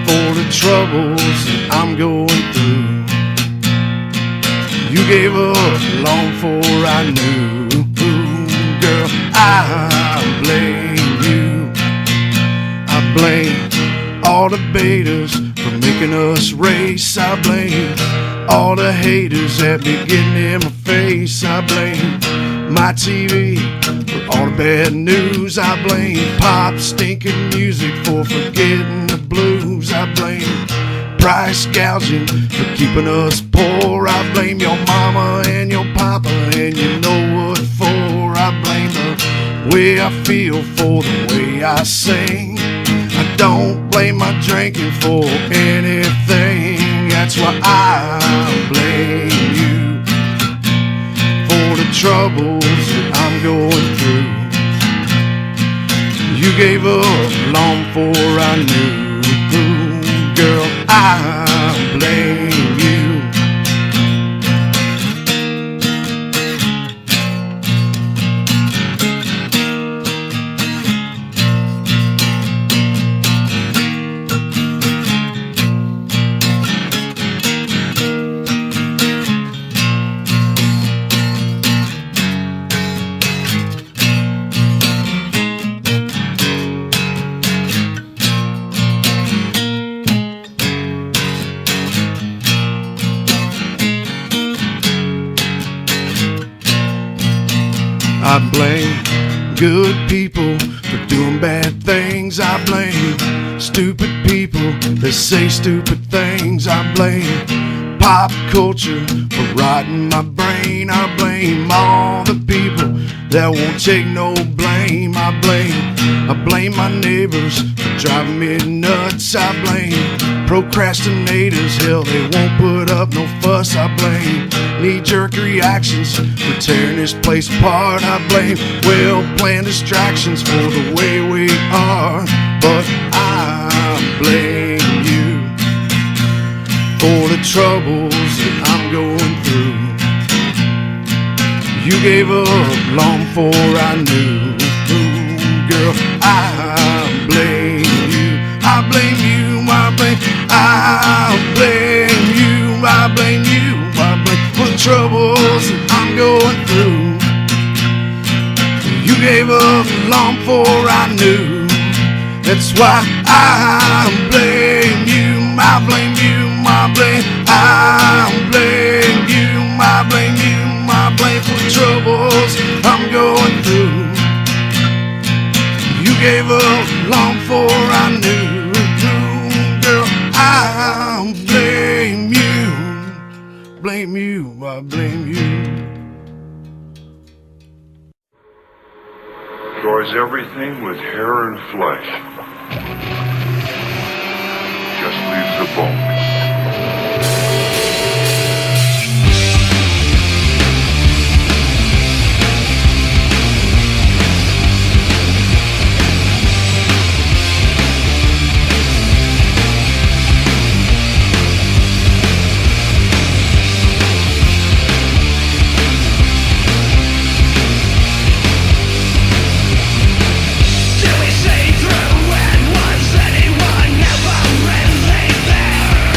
for the troubles that I'm going through. You gave up long before I knew. Girl, I blame you. I blame all the betas for making us race. I blame all the haters that be getting in my face. I blame my TV for all the bad news. I blame pop stinking music for forgetting the blues. I blame price gouging for keeping us poor. I blame your mama and your papa, and you know what for. I blame the way I feel for the way I sing. I don't blame my drinking for anything. That's why I blame you for the troubles that I'm going through. You gave up long before I knew. Girl, I blame you. I blame good people for doing bad things. I blame stupid people that say stupid things. I blame pop culture for rotting my brain. I blame all the people that won't take no blame. I blame my neighbors for driving me nuts. I blame procrastinators, hell, they won't put up no fuss. I blame knee-jerk reactions for tearing this place apart. I blame well-planned distractions for the way we are. But I blame you for the troubles that I'm going through. You gave up long before I knew. Girl, I blame you. I blame you. I blame you. I blame you. I blame for the troubles that I'm going through. You gave up long before I knew. That's why I blame you. I blame you. I blame you. I blame you. I blame for the troubles I'm going through. You gave up long before I knew. Girl, I blame you. Blame you, I blame you. Destroys everything with hair and flesh. Just leaves the bone. Did we see through it? Was anyone ever really there?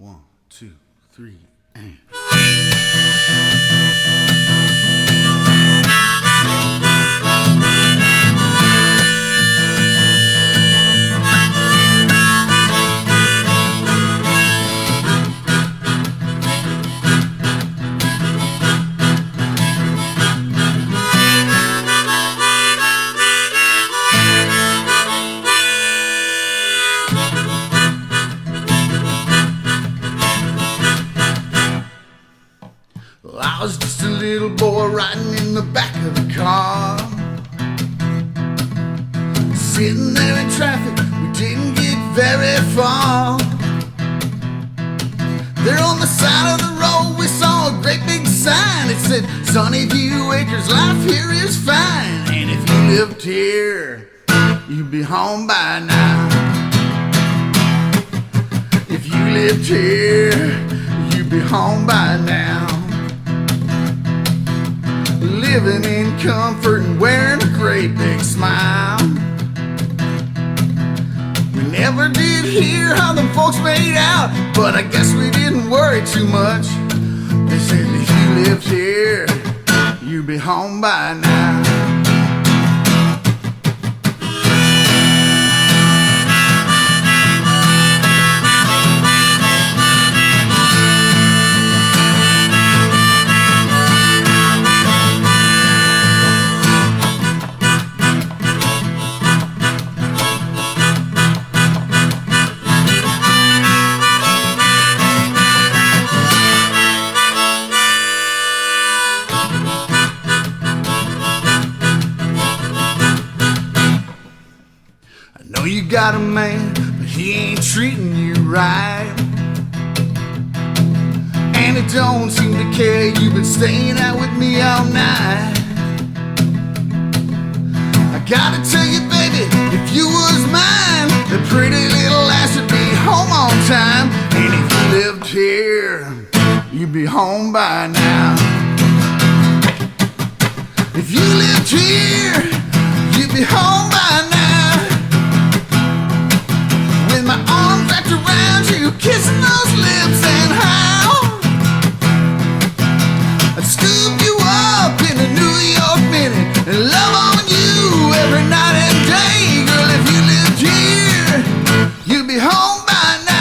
1, 2, 3, and. I was just a little boy riding in the back of the car, sitting there in traffic, we didn't get very far. There on the side of the road we saw a great big sign. It said, Sunnyview Acres, life here is fine. And if you lived here, you'd be home by now. If you lived here, you'd be home by now. Living in comfort and wearing a great big smile. We never did hear how them folks made out, but I guess we didn't worry too much. They said if you lived here, you'd be home by now. You got a man, but he ain't treating you right, and he don't seem to care. You've been staying out with me all night. I gotta tell you, baby, if you was mine, the pretty little lass would be home on time. And if you lived here, you'd be home by now. If you lived here, you'd be home by now. With my arms wrapped around you, kissing those lips, and how I'd scoop you up in a New York minute and love on you every night and day. Girl, if you lived here, you'd be home by now.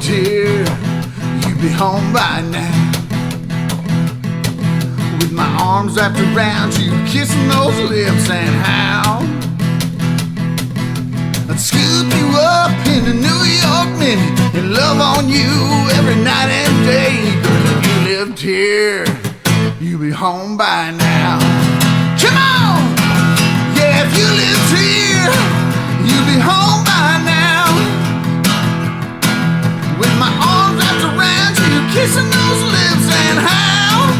Here, you'd be home by now. With my arms wrapped around you, kissing those lips, and how I'd scoop you up in a New York minute and love on you every night and day. Girl, if you lived here, you'd be home by now. Come on! Yeah, if you lived here, you'd be home by now. With my arms wrapped around you, kissing those lips, and how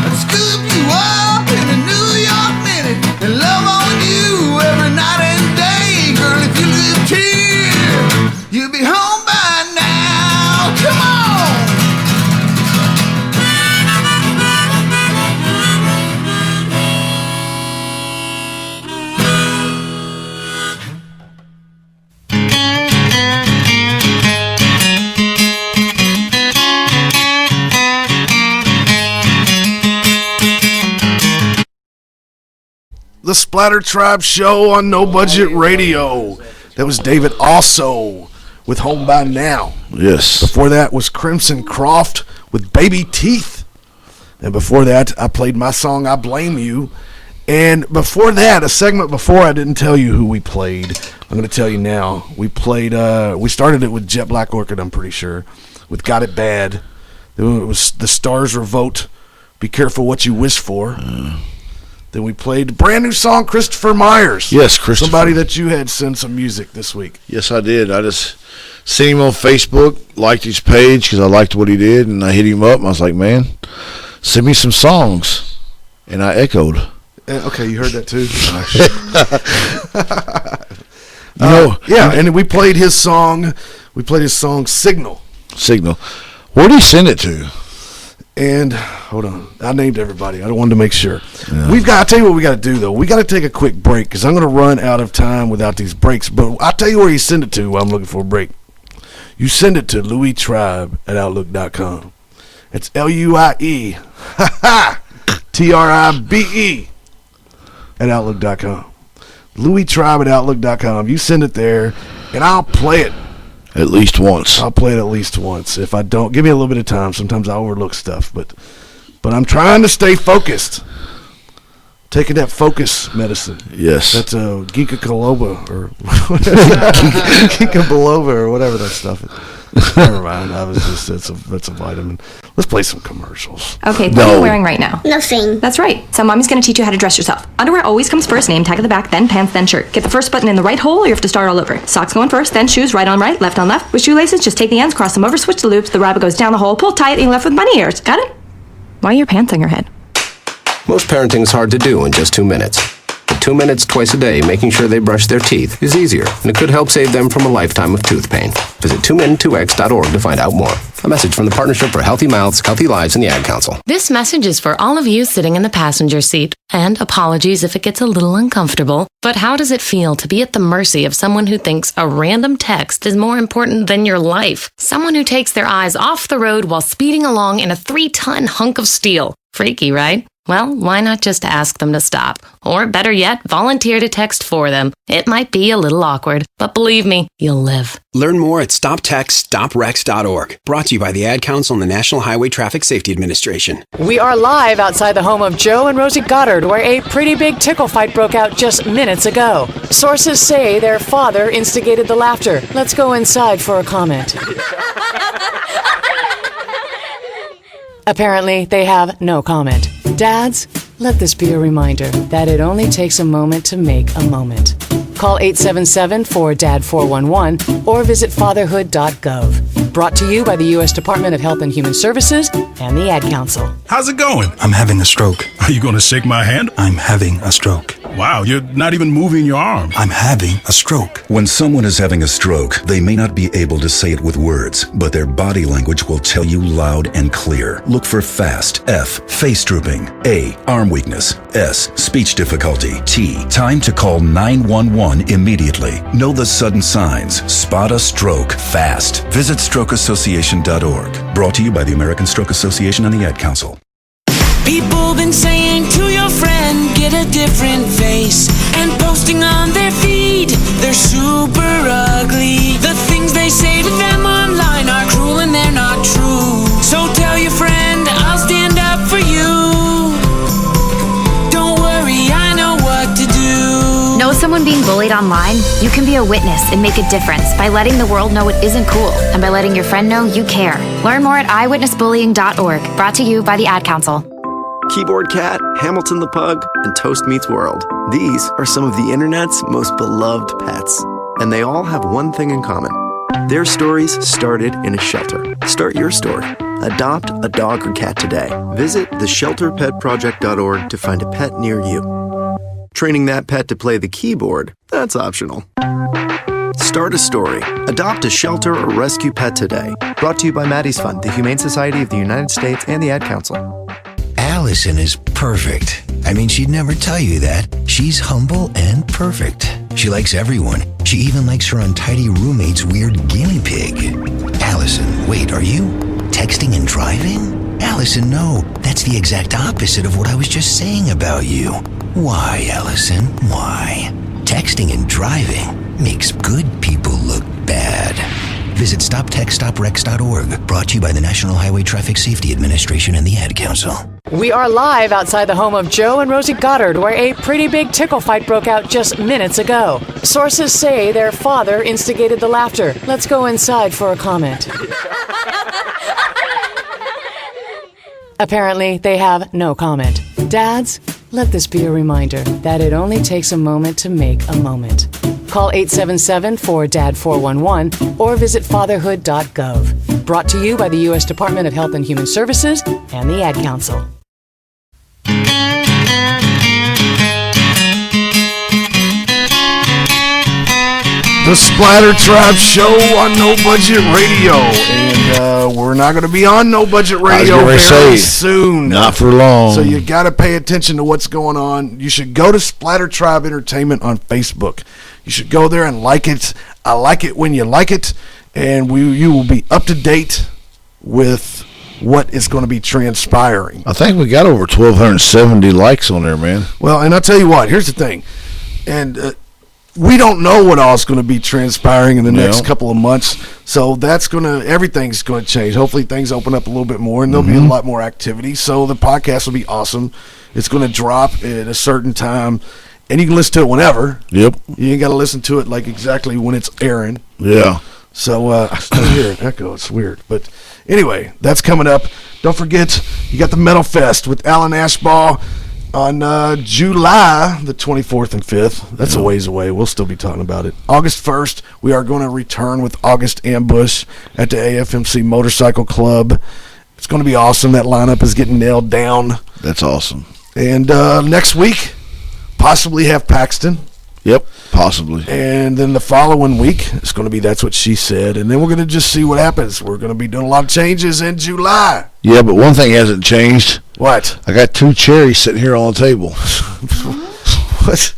I'd scoop you up in a New York minute and love on you every night and day. Girl, if you lived here, you'd be home by now. Come on! The SplatterTribe show on No Budget Radio. That was David Also with Home by Now. Yes. Before that was Crimson Croft with Baby Teeth. And before that, I played my song, I Blame You. And before that, a segment before, I didn't tell you who we played. I'm going to tell you now. We played, we started it with Jet Black Orchid, I'm pretty sure, with Got It Bad. It was The Stars Revolt, Be Careful What You Wish For. Then we played the brand new song, Christopher Myers. Yes, Christopher. Somebody that you had send some music this week. Yes, I did. I just seen him on Facebook, liked his page because I liked what he did, and I hit him up, and I was like, man, send me some songs. And I echoed. Okay, you heard that too? And we played his song. We played his song, Signal. Where did he send it to? And hold on, I named everybody. I wanted to make sure. Yeah. I'll tell you what we got to do though. We got to take a quick break because I'm going to run out of time without these breaks. But I'll tell you where you send it to while I'm looking for a break. You send it to LouisTribe@outlook.com. It's LUIE TRIBE @outlook.com. LouisTribe@outlook.com. You send it there, and I'll play it. At least once. I'll play it at least once. If I don't, give me a little bit of time. Sometimes I overlook stuff, but I'm trying to stay focused. Taking that focus medicine. Yes. That's a Ginkgo biloba or Ginkgo biloba or whatever that stuff is. Never mind. That's a vitamin. Let's play some commercials. Okay, what are you wearing right now? Nothing. That's right. So mommy's going to teach you how to dress yourself. Underwear always comes first, name tag at the back, then pants, then shirt. Get the first button in the right hole or you have to start all over. Socks going first, then shoes, right on right, left on left. With shoelaces, just take the ends, cross them over, switch the loops, the rabbit goes down the hole, pull tight, and you're left with bunny ears. Got it? Why are your pants on your head? Most parenting is hard to do in just 2 minutes. But 2 minutes twice a day making sure they brush their teeth is easier, and it could help save them from a lifetime of tooth pain. Visit 2min2x.org to find out more. A message from the Partnership for Healthy Mouths, Healthy Lives, and the Ad Council. This message is for all of you sitting in the passenger seat. And apologies if it gets a little uncomfortable. But how does it feel to be at the mercy of someone who thinks a random text is more important than your life? Someone who takes their eyes off the road while speeding along in a 3-ton hunk of steel. Freaky, right? Well, why not just ask them to stop? Or better yet, volunteer to text for them. It might be a little awkward, but believe me, you'll live. Learn more at StopTextStopWrecks.org. Brought to you by the Ad Council and the National Highway Traffic Safety Administration. We are live outside the home of Joe and Rosie Goddard, where a pretty big tickle fight broke out just minutes ago. Sources say their father instigated the laughter. Let's go inside for a comment. Apparently, they have no comment. Dads, let this be a reminder that it only takes a moment to make a moment. Call 877-4DAD-411 or visit fatherhood.gov. Brought to you by the U.S. Department of Health and Human Services and the Ad Council. How's it going? I'm having a stroke. Are you going to shake my hand? I'm having a stroke. Wow, you're not even moving your arm. I'm having a stroke. When someone is having a stroke, they may not be able to say it with words, but their body language will tell you loud and clear. Look for FAST. F, face drooping. A, arm weakness. S, speech difficulty. T, time to call 911 immediately. Know the sudden signs. Spot a stroke fast. Visit strokeassociation.org. Brought to you by the American Stroke Association and the Ad Council. People been saying to your friend, get a different face, and posting on their feed, they're super ugly. The things they say to them online are cruel and they're not true. So tell your friend, I'll stand up for you. Don't worry, I know what to do. Know someone being bullied online? You can be a witness and make a difference by letting the world know it isn't cool, and by letting your friend know you care. Learn more at eyewitnessbullying.org. Brought to you by the Ad Council. Keyboard Cat, Hamilton the Pug, and Toast Meets World. These are some of the internet's most beloved pets, and they all have one thing in common. Their stories started in a shelter. Start your story. Adopt a dog or cat today. Visit theshelterpetproject.org to find a pet near you. Training that pet to play the keyboard, that's optional. Start a story. Adopt a shelter or rescue pet today. Brought to you by Maddie's Fund, the Humane Society of the United States, and the Ad Council. Allison is perfect. I mean, she'd never tell you that. She's humble and perfect. She likes everyone. She even likes her untidy roommate's weird guinea pig. Allison, wait, are you texting and driving? Allison, no. That's the exact opposite of what I was just saying about you. Why, Allison? Why? Texting and driving makes good people look bad. Visit StopTextStopWrecks.org. Brought to you by the National Highway Traffic Safety Administration and the Ad Council. We are live outside the home of Joe and Rosie Goddard, where a pretty big tickle fight broke out just minutes ago. Sources say their father instigated the laughter. Let's go inside for a comment. Apparently, they have no comment. Dads, let this be a reminder that it only takes a moment to make a moment. Call 877-4DAD-411 or visit fatherhood.gov. Brought to you by the U.S. Department of Health and Human Services and the Ad Council. The SplatterTribe show on No Budget Radio, and we're not going to be on No Budget Radio very soon. Not for long. So you got to pay attention to what's going on. You should go to SplatterTribe Entertainment on Facebook. You should go there and like it. I like it when you like it, and you will be up to date with what is going to be transpiring. I think we got over 1,270 likes on there, man. Well, and I'll tell you what. Here's the thing, and we don't know what all is going to be transpiring in the next couple of months, so everything's going to change. Hopefully things open up a little bit more, and there'll be a lot more activity, so the podcast will be awesome. It's going to drop at a certain time, and you can listen to it whenever. Yep. You ain't got to listen to it like exactly when it's airing. Yeah. So I still hear an echo. It's weird. But anyway, that's coming up. Don't forget, you got the Metal Fest with Alan Ashbaugh on July the 24th and 5th. That's a ways away. We'll still be talking about it. August 1st, we are going to return with August Ambush at the AFMC Motorcycle Club. It's going to be awesome. That lineup is getting nailed down. That's awesome. And next week, possibly have Paxton. Yep, possibly. And then the following week, it's going to be That's What She Said. And then we're going to just see what happens. We're going to be doing a lot of changes in July. Yeah, but one thing hasn't changed. What? I got 2 cherries sitting here on the table. What?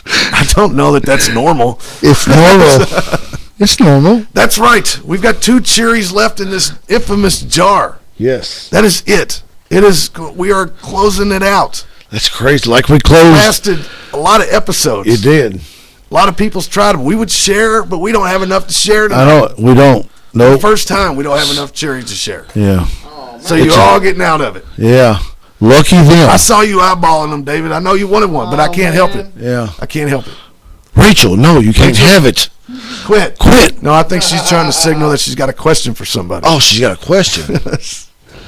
I don't know that that's normal. It's normal. It's normal. That's right. We've got 2 cherries left in this infamous jar. Yes. That is it. It is. We are closing it out. That's crazy. Like we closed. Lasted a lot of episodes. It did. A lot of people's tried them. We would share, but we don't have enough to share tonight. I know. We don't. Nope. The first time, we don't have enough cherries to share. Yeah. So you're all getting out of it. Yeah. Lucky them. I saw you eyeballing them, David. I know you wanted one, but I can't help it. Yeah. I can't help it. Rachel, no, you can't have it. Quit. Quit. No, I think she's trying to signal that she's got a question for somebody. Oh, she's got a question.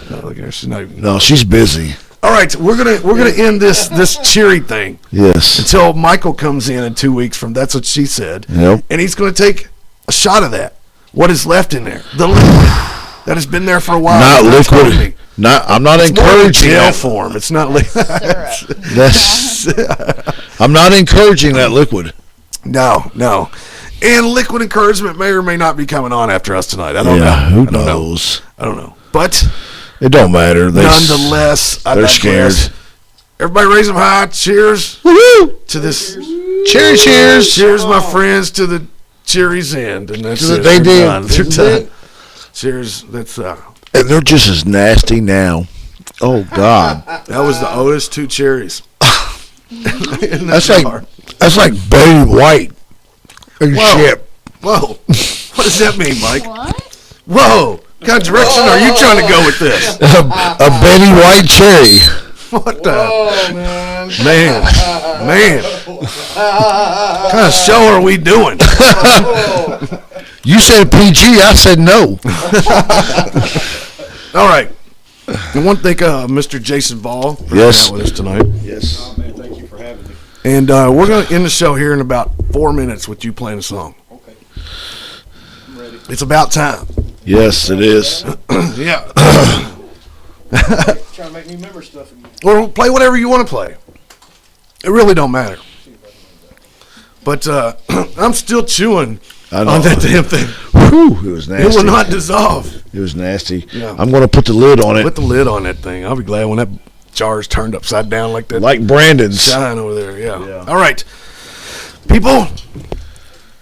No, look at her. She's not even. No, she's busy. All right, we're gonna end this cheery thing. Yes. Until Michael comes in 2 weeks from That's What She Said. Yep. And he's going to take a shot of that. What is left in there? The liquid that has been there for a while. Not liquid. I'm not encouraging gel that form. It's not liquid. I'm not encouraging that liquid. No. And liquid encouragement may or may not be coming on after us tonight. I don't know. Who knows? I don't know. But it don't matter. Nonetheless, they're scared. Everybody raise them high. Cheers. Woo-hoo! To this. Cheers. Cheers, my friends, to the Cherry's end. And that's it. They did. They're done. Cheers. That's and they're just as nasty now. Oh God. That was the Otis 2 cherries. That's like Betty White and shit. Whoa. What does that mean, Mike? Whoa. What kind of direction are you trying to go with this? A Betty White cherry. What the? Man. What kind of show are we doing? You said PG, I said no. All right. I want to thank Mr. Jason Voll for being out with us tonight. Yes. Oh, man, thank you for having me. And we're going to end the show here in about 4 minutes with you playing a song. Okay. I'm ready. It's about time. Yes, it is. Yeah. Trying to make me remember stuff again. Or play whatever you want to play. It really don't matter. But I'm still chewing on that damn thing. Whew, it was nasty. It will not dissolve. It was nasty. Yeah. I'm going to put the lid on it. Put the lid on that thing. I'll be glad when that jar is turned upside down like that. Like Brandon's. Shine over there, yeah. All right. People,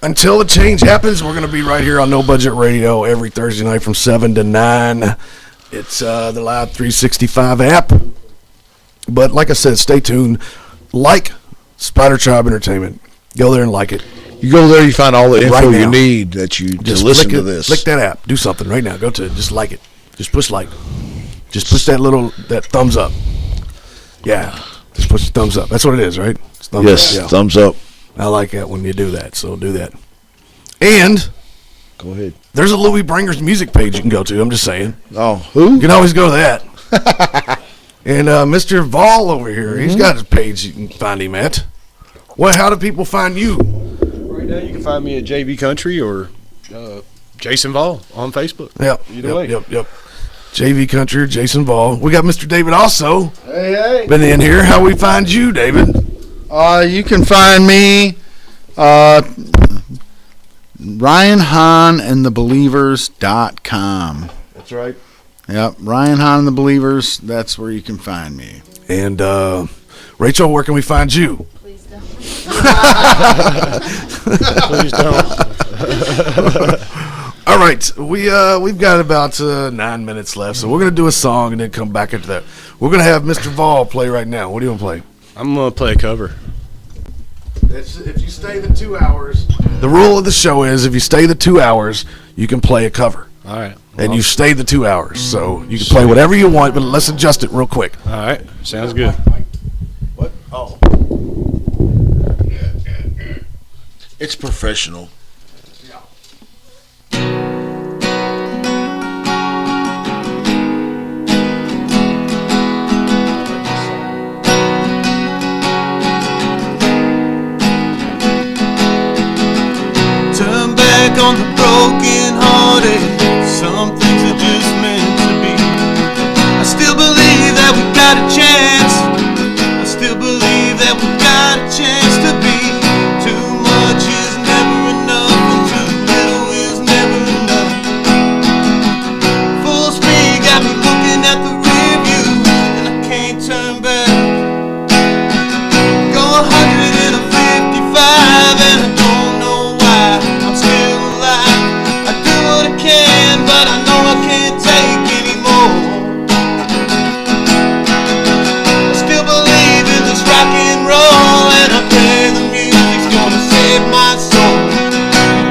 until the change happens, we're going to be right here on No Budget Radio every Thursday night from 7 to 9. It's the Live 365 app. But like I said, stay tuned. Like SplatterTribe Entertainment. Go there and like it. You go there, you find all the info Right you now. need that you Just to listen to click this. Click that app. Do something right now. Go to it. Just like it. Just push like. Just push that thumbs up. Yeah. Just push the thumbs up. That's what it is, right? It's thumbs Yes, up. Yeah. thumbs up. I like that when you do that, so do that. And go ahead. There's a Louis Bringer's music page you can go to. I'm just saying. Oh, who? You can always go to that. And Mr. Voll over here, he's got his page you can find him at. Well, how do people find you? Right now, you can find me at JV Country or Jason Voll on Facebook. Yep. Either way. Yep. JV Country or Jason Voll. We got Mr. David also. Hey. Been in here. How we find you, David? You can find me, Ryan Hahn and the Believers.com. That's right. Yep, Ryan Hahn and the Believers. That's where you can find me. And Rachel, where can we find you? Please don't. Please don't. All right, we've got about 9 minutes left, so we're gonna do a song and then come back into that. We're gonna have Mr. Voll play right now. What do you want to play? I'm gonna play a cover. If you stay the 2 hours, the rule of the show is if you stay the 2 hours, you can play a cover. All right. And you stay the 2 hours, so you can play whatever you want, but let's adjust it real quick. All right. Sounds good. What? Oh. It's professional. Turn back on the broken hearted. Some things are just meant to be. I still believe that we got a chance. I still believe that we got a chance to be. Too much is never enough, and too little is never enough. Full speed got me looking at the rear view, and I can't turn back. Go 155 and I don't know why I'm still alive. I do what I can, but I know I can't take anymore. I still believe in this rock and roll, and I pray the music's gonna save my soul.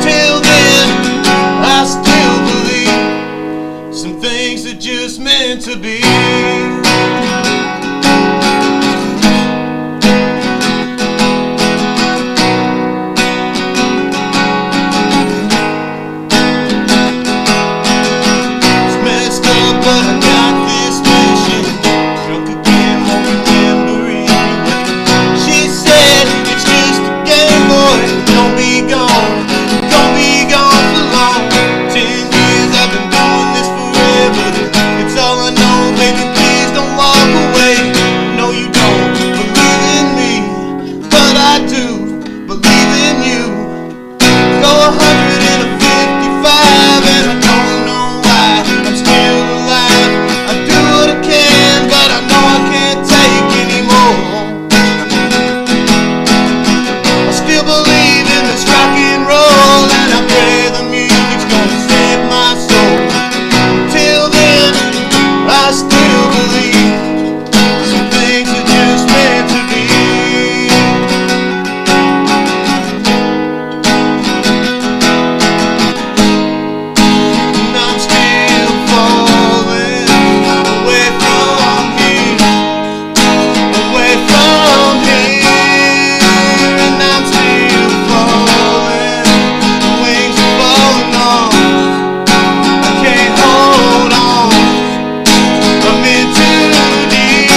Till then, I still believe some things are just meant to be. But I got this mission. Drunk again, won't remember it. She said it's just a game, boy. Don't be gone for long. 10 years I've been doing this forever. It's all I know, baby. Please don't walk away. No, you don't believe in me, but I do believe in you. Go 155 and I don't know why I'm still alive. I do what I can, but I know I can't take anymore. I still believe in this rock and roll, and I pray the music's gonna save my soul. Till then, I still believe some things are just meant to be. And I'm still falling away from here, away from here. And I'm still falling, the wings are falling off. I can't hold on, I'm in too deep.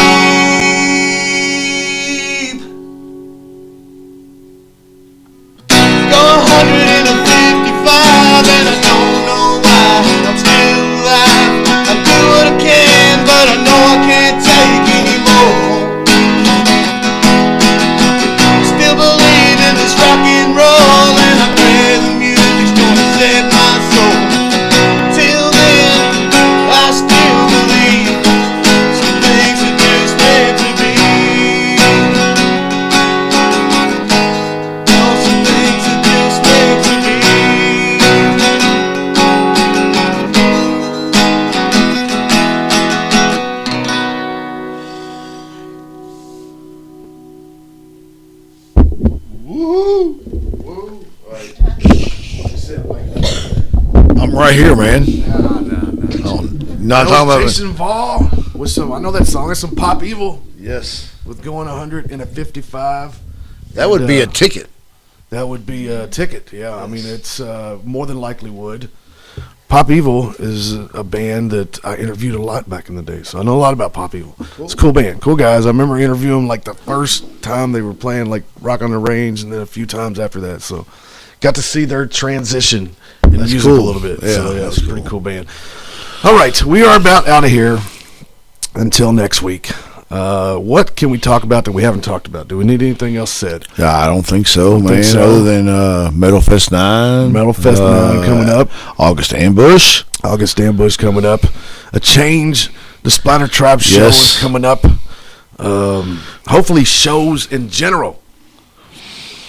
Go 155 and I don't know why I'm still alive. I do what I can, but I know I can't take anymore. Still believe in this rock and roll, and I pray the music's gonna save my soul. Till then, I still believe some things are just meant to be. Oh, some things are just meant to be. I'm right here, man. Oh, not talking about Jason Voll with some. I know that song. It's some Pop Evil Yes, with going 155. that would be a ticket. That would be a ticket. Yeah, I mean it's more than likely would. Pop Evil is a band that I interviewed a lot back in the day, so I know a lot about Pop Evil. Cool. It's a cool band, cool guys. I remember interviewing them like the first time they were playing like Rock on the Range, and then a few times after that. So got to see their transition in music a little bit. Yeah, so it's a pretty cool band. All right, we are about out of here until next week. What can we talk about that we haven't talked about? Do we need anything else said? Yeah, I don't think so, man. Other than Metal Fest 9. Metal Fest 9 coming up. August Ambush. August Ambush coming up. A change. The SplatterTribe show is coming up. Hopefully shows in general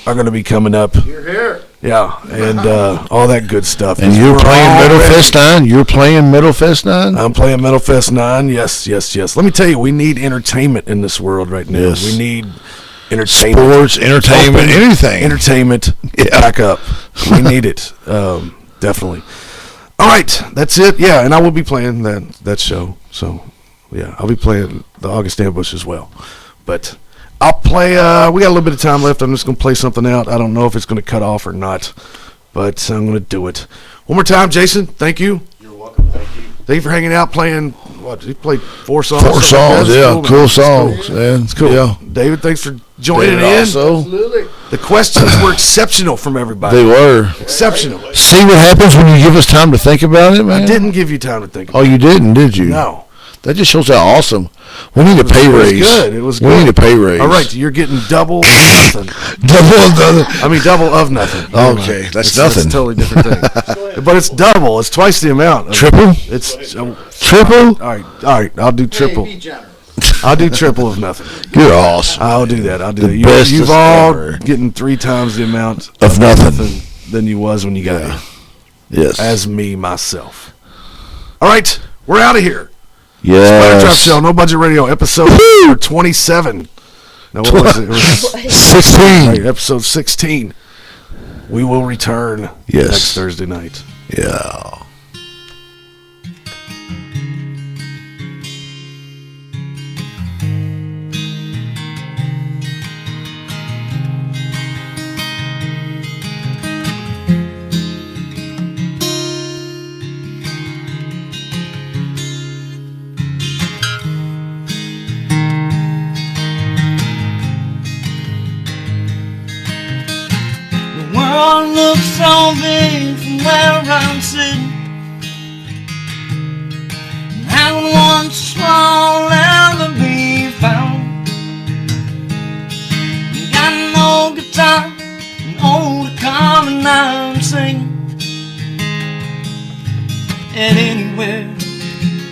are going to be coming up. Here. Yeah, and all that good stuff. And you're playing Metal Fest 9? You're playing Metal Fest 9? I'm playing Metal Fest 9. Yes. Let me tell you, we need entertainment in this world right now. Yes. We need entertainment. Sports, entertainment, anything. Entertainment, back up. We need it, definitely. All right, that's it. Yeah, and I will be playing that show. So, yeah, I'll be playing the August Ambush as well. But I'll play, we got a little bit of time left. I'm just going to play something out. I don't know if it's going to cut off or not, but I'm going to do it. One more time, Jason, thank you. You're welcome. Thank you. Thank you for hanging out, playing, what, you played 4 songs? 4 songs, like cool songs. Cool. Man. It's cool. Yeah. David, thanks for joining in. Absolutely. The questions were exceptional from everybody. They were. Exceptional. See what happens when you give us time to think about it, man? I didn't give you time to think about it. Oh, you didn't, did you? No. That just shows how awesome. We need a pay raise. It was good. We need a pay raise. All right, you're getting double of nothing. Double of nothing. I mean, double of nothing. Okay, that's nothing. That's a totally different thing. But it's double. It's twice the amount. Triple? It's triple? All right. I'll do triple. I'll do triple of nothing. You're awesome. I'll do that. Best You've all ever. getting 3 times the amount of nothing than you was when you got here. Yes. As me, myself. All right, we're out of here. Yes. SplatterTribe Show, No Budget Radio, episode 27. No, what was it? It was 16. Right, episode 16. We will return next Thursday night. Yeah. The world looks so big from where I'm sitting. I don't want small land to be found. Got an old guitar, an old car, and I'm singing. And anywhere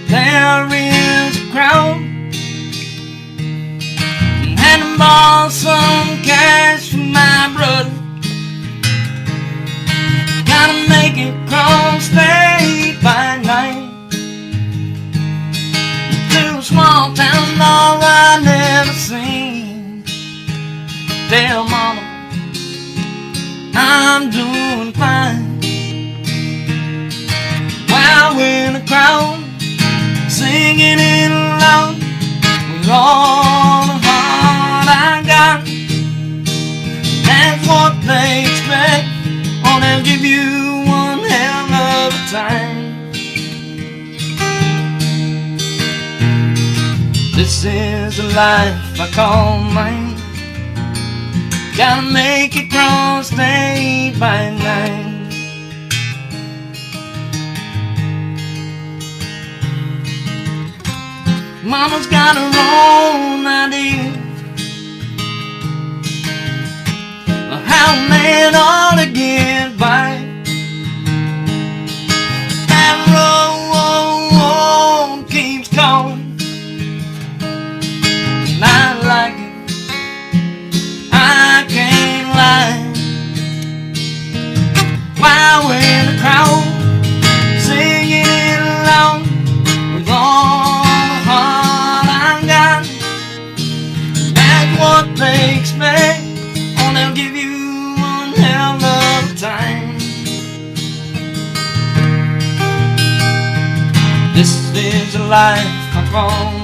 there is a crowd, and I borrow some cash from my brother. Gotta make it cross state by night to a small town dog I never seen. Tell mama I'm doing fine. While we're in the crowd, singing it loud with all the heart I got. That's what they expect. Oh, they'll give you one hell of a time. This is a life I call mine. Gotta make it cross state by night. Mama's got her own idea of how a man ought to get by. That road keeps calling, and I like it, I can't lie. While we're in the crowd, singing it loud with all the heart I got. That's what they expect. Oh, they'll give you one hell of a time. This is a life I call